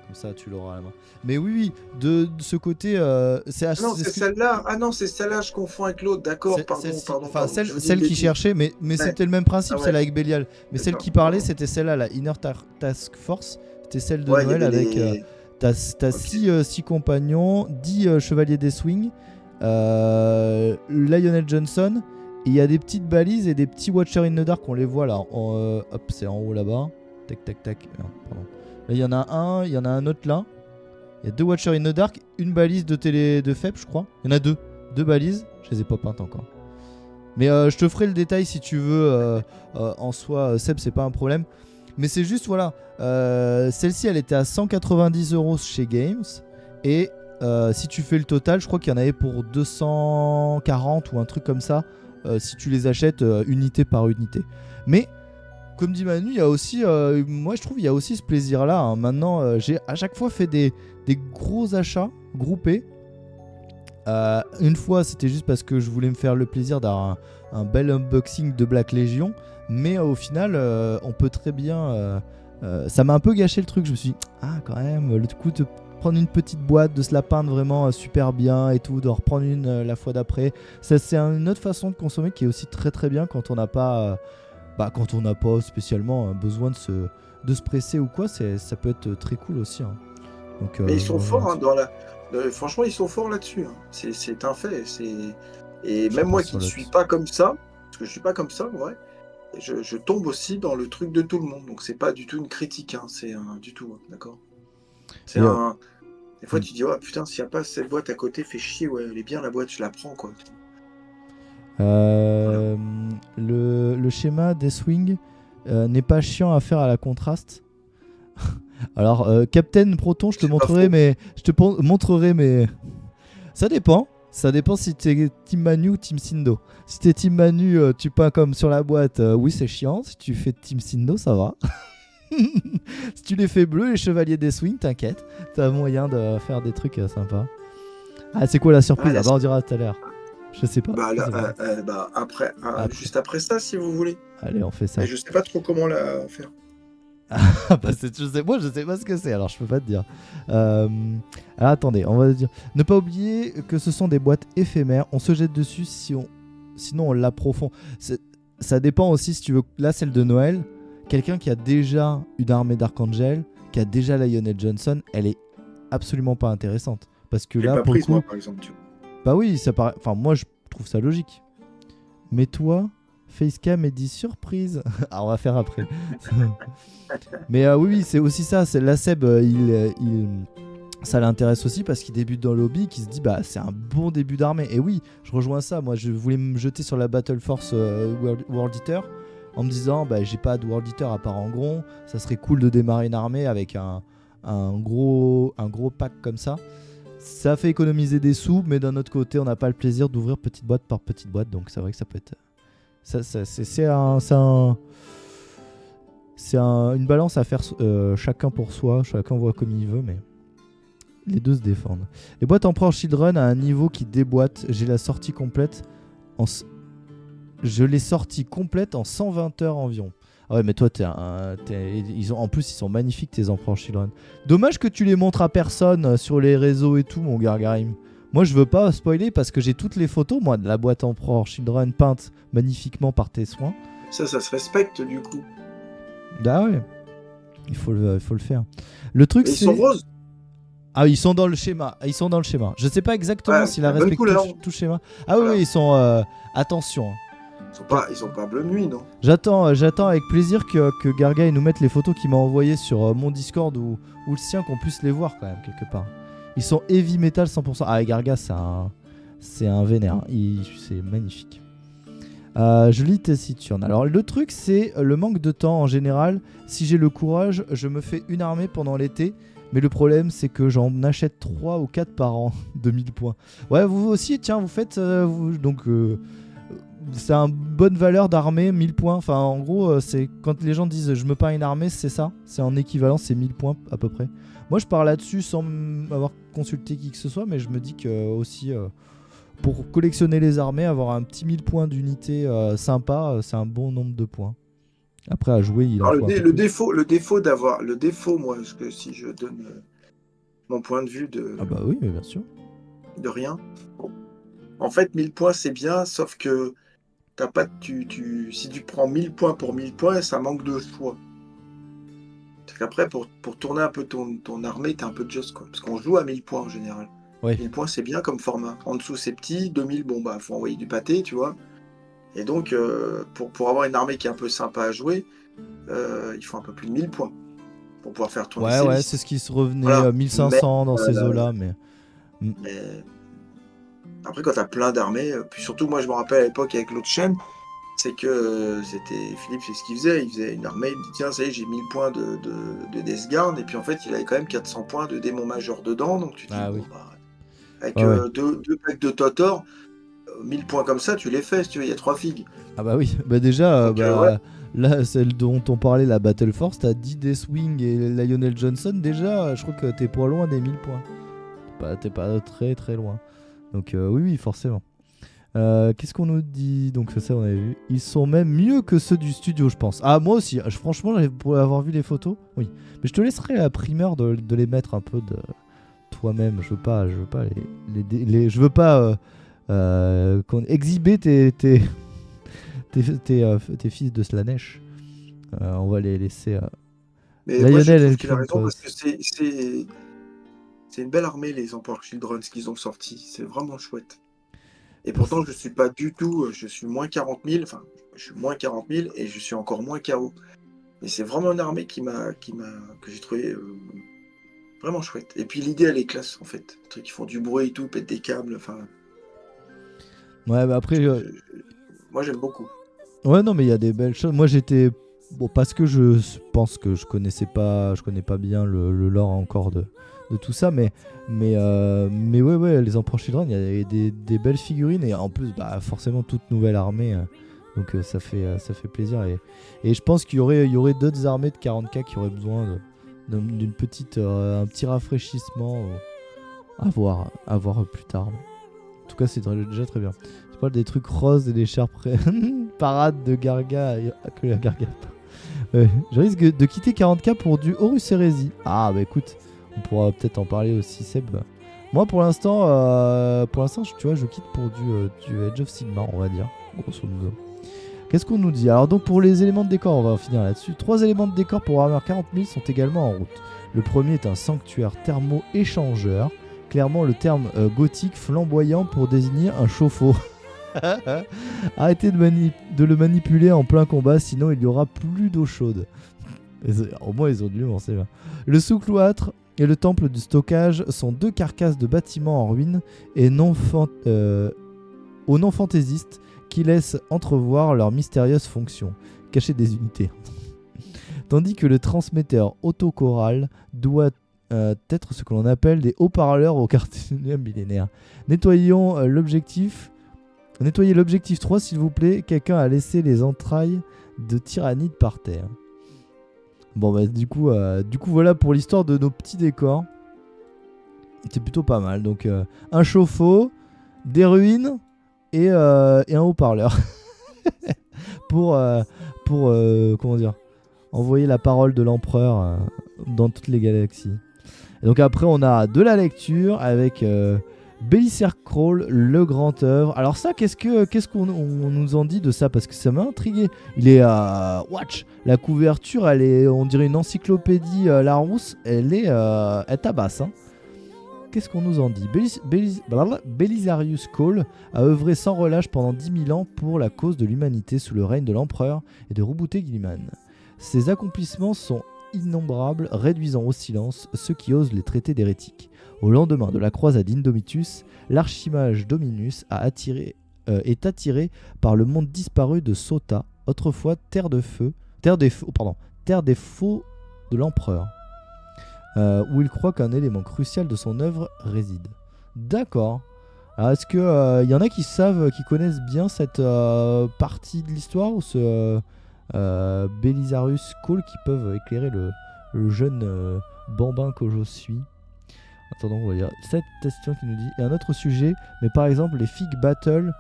Comme ça, tu l'auras à la main. Mais oui, de ce côté, Ah non, c'est celle-là. Ah non, c'est celle-là, je confonds avec l'autre. D'accord, pardon. Enfin, Je vous dis celle une qui bêtise. cherchait, mais Ouais. c'était le même principe, Ah ouais. celle avec Belial. Mais celle D'accord, qui parlait, pardon. c'était celle-là, la Inner Task Force. C'était celle de Ouais, il y Noël avait avec. les. T'as Ok. 6 compagnons, 10 chevaliers des swings, Lionel Johnson, et il y a des petites balises et des petits Watcher in the Dark, on les voit là. Hop, c'est en haut là-bas. Tac, tac, tac. Non, pardon. Là, il y en a un autre là. Il y a 2 Watcher in the Dark, une balise de télé de FEP, je crois. Il y en a 2. 2 balises. Je les ai pas peintes encore. Mais je te ferai le détail si tu veux. En soi, Seb, c'est pas un problème. Mais c'est juste, voilà. Celle-ci, elle était à 190 € chez Games. Et si tu fais le total, je crois qu'il y en avait pour 240 ou un truc comme ça. Si tu les achètes unité par unité. Mais comme dit Manu, il y a aussi, moi je trouve, il y a aussi ce plaisir-là. Hein. Maintenant, j'ai à chaque fois fait des gros achats groupés. Une fois, c'était juste parce que je voulais me faire le plaisir d'avoir un bel unboxing de Black Legion. Mais au final, on peut très bien. Ça m'a un peu gâché le truc. Je me suis dit, ah, quand même, le coup de prendre une petite boîte, de se la peindre vraiment super bien et tout, de reprendre une la fois d'après. Ça, c'est une autre façon de consommer qui est aussi très très bien quand on n'a pas. Quand on n'a pas spécialement besoin de se presser ou quoi, ça peut être très cool aussi. Hein. Donc, Mais ils je sont reviens forts hein, là-dessus. dans la. Franchement, ils sont forts là-dessus. Hein. C'est un fait. Et Je sais même pas moi qui sur ne l'autre. suis pas comme ça, parce que je suis pas comme ça, ouais, je tombe aussi dans le truc de tout le monde. Donc c'est pas du tout une critique, hein. C'est du tout, hein, d'accord. C'est Et, un. Des fois, hmm. tu dis, oh putain, s'il n'y a pas cette boîte à côté, fait chier, ouais, elle est bien la boîte, je la prends, quoi. Voilà. Le schéma des swings n'est pas chiant à faire à la contraste. Alors, Captain Proton, C'est pas faux. je te montrerai mes. Ça dépend. Ça dépend si t'es Team Manu ou Team Sindo. Si t'es Team Manu, tu peins comme sur la boîte, oui, c'est chiant. Si tu fais Team Sindo, ça va. Si tu les fais bleus, les chevaliers des swings, t'inquiète. T'as moyen de faire des trucs sympas. Ah, c'est quoi la Ah, surprise? Ah, bah, on dira tout à l'heure. Je sais pas. bah, Je sais pas. bah, après, Après. juste après ça, si vous voulez. Allez, on fait Mais ça. je sais pas trop comment la faire. Bah, moi, je sais pas ce que c'est, alors je peux pas te dire. Alors attendez, on va dire. Ne pas oublier que ce sont des boîtes éphémères. On se jette dessus sinon on l'approfond. Ça dépend aussi si tu veux. Là, celle de Noël, quelqu'un qui a déjà une armée d'Archangel, qui a déjà Lionel Johnson, elle est absolument pas intéressante. Parce que Je l'ai là, pas pour le prise, moi, coup, par exemple. Tu vois. bah oui, ça paraît. Enfin, moi, je trouve ça logique. Mais toi, Facecam et dit surprise. Ah, on va faire après. Mais oui, c'est aussi ça. C'est la Seb, ça l'intéresse aussi parce qu'il débute dans le hobby, qu'il se dit bah c'est un bon début d'armée. Et oui, je rejoins ça. Moi, je voulais me jeter sur la Battle Force World Eater en me disant bah j'ai pas de World Eater à part Angron. Ça serait cool de démarrer une armée avec un gros pack comme ça. Ça fait économiser des sous, mais d'un autre côté, on n'a pas le plaisir d'ouvrir petite boîte par petite boîte. Donc c'est vrai que ça peut être. Une balance à faire chacun pour soi, chacun voit comme il veut, mais les deux se défendent. Les boîtes Emperor Children à un niveau qui déboîte, j'ai la sortie complète je l'ai sortie complète en 120 heures environ. Ah ouais, mais toi, en plus, ils sont magnifiques tes Emperor Children. Dommage que tu les montres à personne sur les réseaux et tout, mon Gargarim. Moi, je veux pas spoiler parce que j'ai toutes les photos, moi, de la boîte Emperor Children peinte magnifiquement par tes soins. Ça se respecte, du coup. Ah ouais, il faut le faire. Le truc, Et ils c'est... sont roses. Ah, ils sont dans le schéma. Je sais pas exactement Ouais, s'il a bonne respecté couleur. tout le schéma. Ah oui, Voilà. oui, ils sont... attention. Ils sont pas bleu nuit, non? J'attends avec plaisir que Garga nous mette les photos qu'il m'a envoyées sur mon Discord ou le sien, qu'on puisse les voir quand même quelque part. Ils sont heavy metal 100%. Ah, et Garga, c'est un vénère. C'est magnifique. Je lis Tessiturne. Alors, le truc, c'est le manque de temps en général. Si j'ai le courage, je me fais une armée pendant l'été. Mais le problème, c'est que j'en achète 3 ou 4 par an de 1000 points. Ouais, vous aussi, tiens, vous faites. C'est une bonne valeur d'armée, 1000 points. Enfin, en gros, c'est quand les gens disent je me peins une armée, c'est ça. C'est en équivalent, c'est 1000 points à peu près. Moi, je pars là-dessus sans avoir consulté qui que ce soit, mais je me dis que aussi, pour collectionner les armées, avoir un petit 1000 points d'unité sympa, c'est un bon nombre de points. Après, à jouer, il en Alors, faut un peu le plus. défaut, moi, si je donne mon point de vue Ah bah oui, mais bien sûr. de rien. En fait, 1000 points, c'est bien, sauf que t'as pas, si tu prends 1000 points pour 1000 points, ça manque de choix. Parce qu'après, pour tourner un peu ton armée, t'as un peu de juste, quoi. Parce qu'on joue à 1000 points en général. Ouais. 1000 points, c'est bien comme format. En dessous, c'est petit. 2000, bon, bah, faut envoyer du pâté, tu vois. Et donc, pour avoir une armée qui est un peu sympa à jouer, il faut un peu plus de 1000 points pour pouvoir faire tourner Ouais, ses ouais, c'est listes. ce qui se revenait Voilà. Mais, 1500 dans ces euh, eaux-là, mais. Mm. mais après, quand t'as plein d'armées, puis surtout, moi, je me rappelle à l'époque avec l'autre chaîne, c'est que c'était Philippe, c'est ce qu'il faisait. Il faisait une armée, il me dit tiens, ça y est, j'ai 1000 points de Death Guard, et puis en fait, il avait quand même 400 points de démon majeur dedans. Donc tu dis, Ah bon, oui. bah, avec Ouais, ouais. deux packs de Totor, 1000 points comme ça, tu les fais, si tu veux, il y a 3 figues. Ah bah oui. Bah déjà, Donc, ouais, là, celle dont on parlait, la Battle Force, t'as 10 Deathwing et Lionel Johnson. Déjà, je crois que t'es pas loin des 1000 points. T'es pas très très loin. Donc oui, oui, forcément. Qu'est-ce qu'on nous dit? Donc ça on avait vu. Ils sont même mieux que ceux du studio, je pense. Ah moi aussi. Franchement, pour avoir vu les photos, oui. Mais je te laisserai la primeur de les mettre un peu de toi-même. Je veux pas je veux pas exhiber tes fils de Slanesh. On va les laisser. mais moi, je Lionel trouve et qu'il a raison Kratos. parce que c'est une belle armée, les Emperor Children, ce qu'ils ont sorti. C'est vraiment chouette. Et pourtant, je suis pas du tout, je suis moins 40 000, enfin, je suis moins 40 000 et je suis encore moins KO. Mais c'est vraiment une armée que j'ai trouvé vraiment chouette. Et puis l'idée, elle est classe, en fait. Les trucs qui font du bruit et tout, pètent des câbles, enfin, Ouais, bah après, moi j'aime beaucoup. ouais, non, mais il y a des belles choses. Moi, j'étais. Bon, parce que je pense que je connais pas bien le lore encore de tout ça, mais ouais, ouais, les Emperor Children, il y a des belles figurines et en plus, bah, forcément, toute nouvelle armée. Donc, ça fait plaisir. Et je pense il y aurait d'autres armées de 40k qui auraient besoin d'une petite, un petit rafraîchissement à voir plus tard. En tout cas, c'est déjà très bien. Je parle des trucs roses et des charpes parade de Garga que la Garga. Je risque de quitter 40k pour du Horus Heresy. Ah bah écoute, on pourra peut-être en parler aussi, Seb. Moi pour l'instant, tu vois, je quitte pour du Age of Sigmar, on va dire, grosso modo. Qu'est-ce qu'on nous dit? Alors donc pour les éléments de décor, on va finir là-dessus. 3 éléments de décor pour Warhammer 40 000 sont également en route. Le premier est un sanctuaire thermo-échangeur. Clairement le terme gothique flamboyant pour désigner un chauffe-eau. Arrêtez de le manipuler en plein combat, sinon il y aura plus d'eau chaude. Au moins ils ont de l'humour, c'est bien. Le sous-cloître et le temple du stockage sont deux carcasses de bâtiments en ruine et aux non-fantaisistes qui laissent entrevoir leur mystérieuse fonction, cacher des unités. Tandis que le transmetteur autochoral doit être ce que l'on appelle des haut-parleurs au cartonium millénaire. Nettoyez l'objectif 3 s'il vous plaît. Quelqu'un a laissé les entrailles de tyrannide par terre. Bon bah du coup voilà pour l'histoire de nos petits décors. C'est plutôt pas mal. Donc un chauffe-eau, des ruines et un haut-parleur. pour comment dire, envoyer la parole de l'empereur dans toutes les galaxies. Et donc après on a de la lecture avec Belissaire Crawl, le grand œuvre. Alors ça, qu'est-ce qu'on nous en dit de ça? Parce que ça m'a intrigué. Il est watch. La couverture, elle est, on dirait une encyclopédie Larousse. Elle tabasse. Hein. Qu'est-ce qu'on nous en dit? Belisarius Cole a œuvré sans relâche pendant 10 000 ans pour la cause de l'humanité sous le règne de l'empereur et de Roboute Guilliman. Ses accomplissements sont innombrables, réduisant au silence ceux qui osent les traiter d'hérétiques. Au lendemain de la croisade Indomitus, l'archimage Dominus est attiré par le monde disparu de Sota, autrefois terre des faux de l'empereur, où il croit qu'un élément crucial de son œuvre réside. D'accord. Alors est-ce que y en a qui connaissent bien cette partie de l'histoire ou ce Belisarius Cole qui peuvent éclairer le jeune bambin que je suis? Attendons, on va lire cette question qui nous dit. Et un autre sujet, mais par exemple, les figues Battle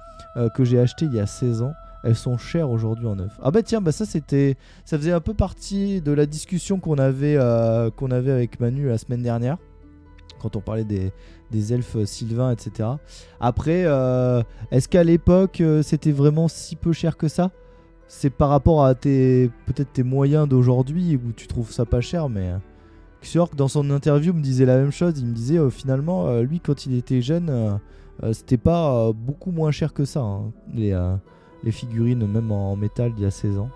que j'ai achetées il y a 16 ans, elles sont chères aujourd'hui en neuf. Ah bah tiens, ça faisait un peu partie de la discussion qu'on avait avec Manu la semaine dernière. quand on parlait des elfes sylvains, etc. Après, est-ce qu'à l'époque, c'était vraiment si peu cher que ça? C'est par rapport à peut-être tes moyens d'aujourd'hui où tu trouves ça pas cher, mais Xork dans son interview me disait la même chose. Il me disait finalement, lui quand il était jeune, c'était pas beaucoup moins cher que ça, hein, les figurines même en métal d'il y a 16 ans.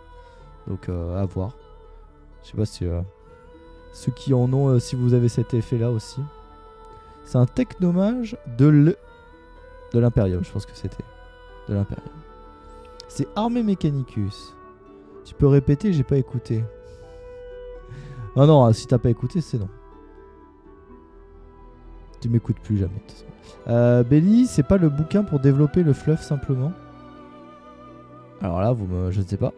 Donc à voir. Je sais pas si ceux qui en ont, si vous avez cet effet là aussi. C'est un technomage de l'Imperium, je pense que c'était de l'Imperium. C'est Armée Mechanicus. Tu peux répéter, j'ai pas écouté. Ah non, si t'as pas écouté, c'est non. Tu m'écoutes plus jamais. De toute façon. Belly, c'est pas le bouquin pour développer le fluff simplement? Alors là, je ne sais pas.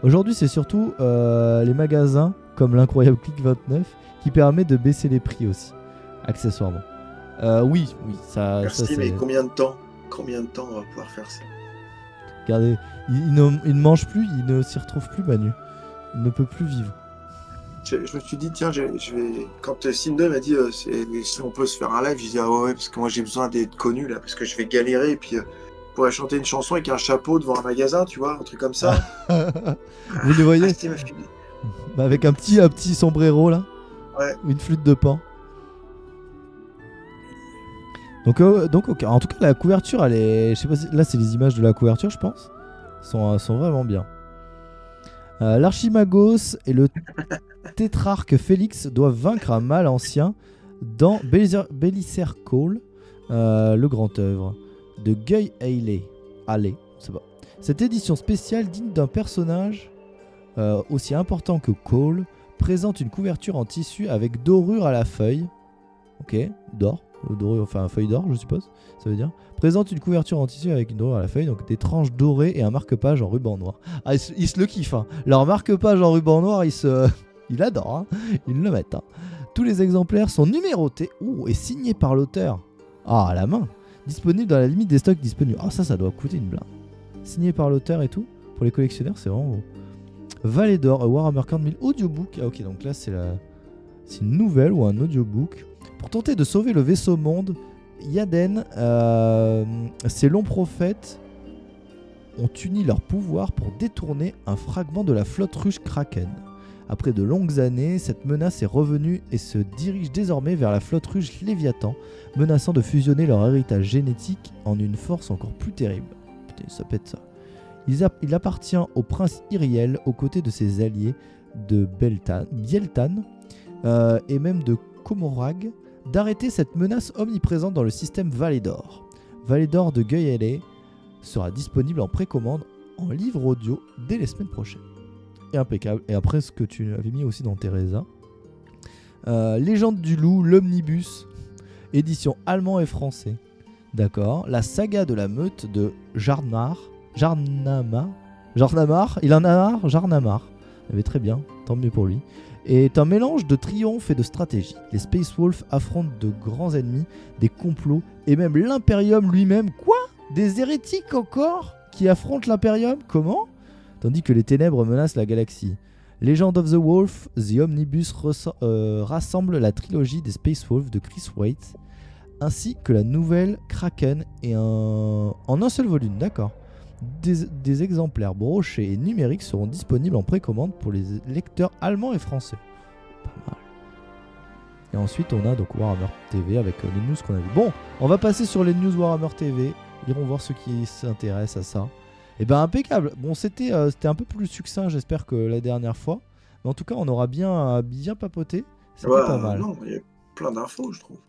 Aujourd'hui, c'est surtout les magasins comme l'incroyable Click 29 qui permet de baisser les prix aussi, accessoirement. Oui, ça. Merci, ça, mais combien de temps on va pouvoir faire ça? Regardez, il ne mange plus, il ne s'y retrouve plus, Manu. Il ne peut plus vivre. Je me suis dit, tiens, je vais. Quand Cinder m'a dit si on peut se faire un live, j'ai dit, ah ouais, parce que moi j'ai besoin d'être connu là, parce que je vais galérer, et puis je pourrais chanter une chanson avec un chapeau devant un magasin, tu vois, un truc comme ça. Vous les voyez avec un petit sombrero là, ouais. Une flûte de pan. Donc ok. En tout cas, la couverture, elle est. Je sais pas si... Là, c'est les images de la couverture, je pense. Sont vraiment bien. L'Archimagos et le tétrarque Félix doivent vaincre un mal ancien dans Belissaire Call, le grand œuvre de Guy Haley. C'est pas. Cette édition spéciale digne d'un personnage aussi important que Cole présente une couverture en tissu avec dorure à la feuille. Ok, d'or. Dorure, enfin feuille d'or, je suppose, ça veut dire. Présente une couverture en tissu avec une dorure à la feuille, donc des tranches dorées et un marque-page en ruban noir. Ah, ils se le kiffent, hein. Leur marque-page en ruban noir, il adore, hein. Ils le mettent, hein. Tous les exemplaires sont numérotés et signés par l'auteur. Ah, à la main. Disponible dans la limite des stocks disponibles. Ah, ça doit coûter une blinde. Signé par l'auteur et tout. Pour les collectionneurs, c'est vraiment beau. Vallée d'or, Warhammer 40 000 audiobook. Ah, ok, donc là, c'est une nouvelle ou un audiobook. Pour tenter de sauver le vaisseau monde, Yaden, ces longs prophètes ont uni leurs pouvoirs pour détourner un fragment de la flotte russe Kraken. Après de longues années, cette menace est revenue et se dirige désormais vers la flotte russe Léviathan, menaçant de fusionner leur héritage génétique en une force encore plus terrible. Putain, ça pète ça. Il appartient au prince Iriel aux côtés de ses alliés de Bieltan et même de Komorrag d'arrêter cette menace omniprésente dans le système Vallée d'or. Vallée d'or de Guy Haley sera disponible en précommande en livre audio dès les semaines prochaines. Et impeccable. Et après ce que tu avais mis aussi dans Teresa. Légende du loup, l'omnibus, édition allemand et français. D'accord. La saga de la meute de Jarnamar. Il en a marre, Jarnamar. Il avait très bien, tant mieux pour lui. Est un mélange de triomphe et de stratégie. Les Space Wolves affrontent de grands ennemis, des complots et même l'Imperium lui-même. Quoi ? Des hérétiques encore qui affrontent l'Imperium ? Comment ? Tandis que les ténèbres menacent la galaxie. Legend of the Wolf, The Omnibus rassemble la trilogie des Space Wolves de Chris Waite, ainsi que la nouvelle Kraken en un seul volume, d'accord. Des exemplaires brochés et numériques seront disponibles en précommande pour les lecteurs allemands et français. Pas mal. Et ensuite, on a donc Warhammer TV avec les news qu'on a vu. Bon, on va passer sur les news Warhammer TV. Irons voir ceux qui s'intéressent à ça. Et ben impeccable. Bon, c'était un peu plus succinct, j'espère, que la dernière fois. Mais en tout cas, on aura bien papoté. C'était pas mal. Non, il y a plein d'infos, je trouve.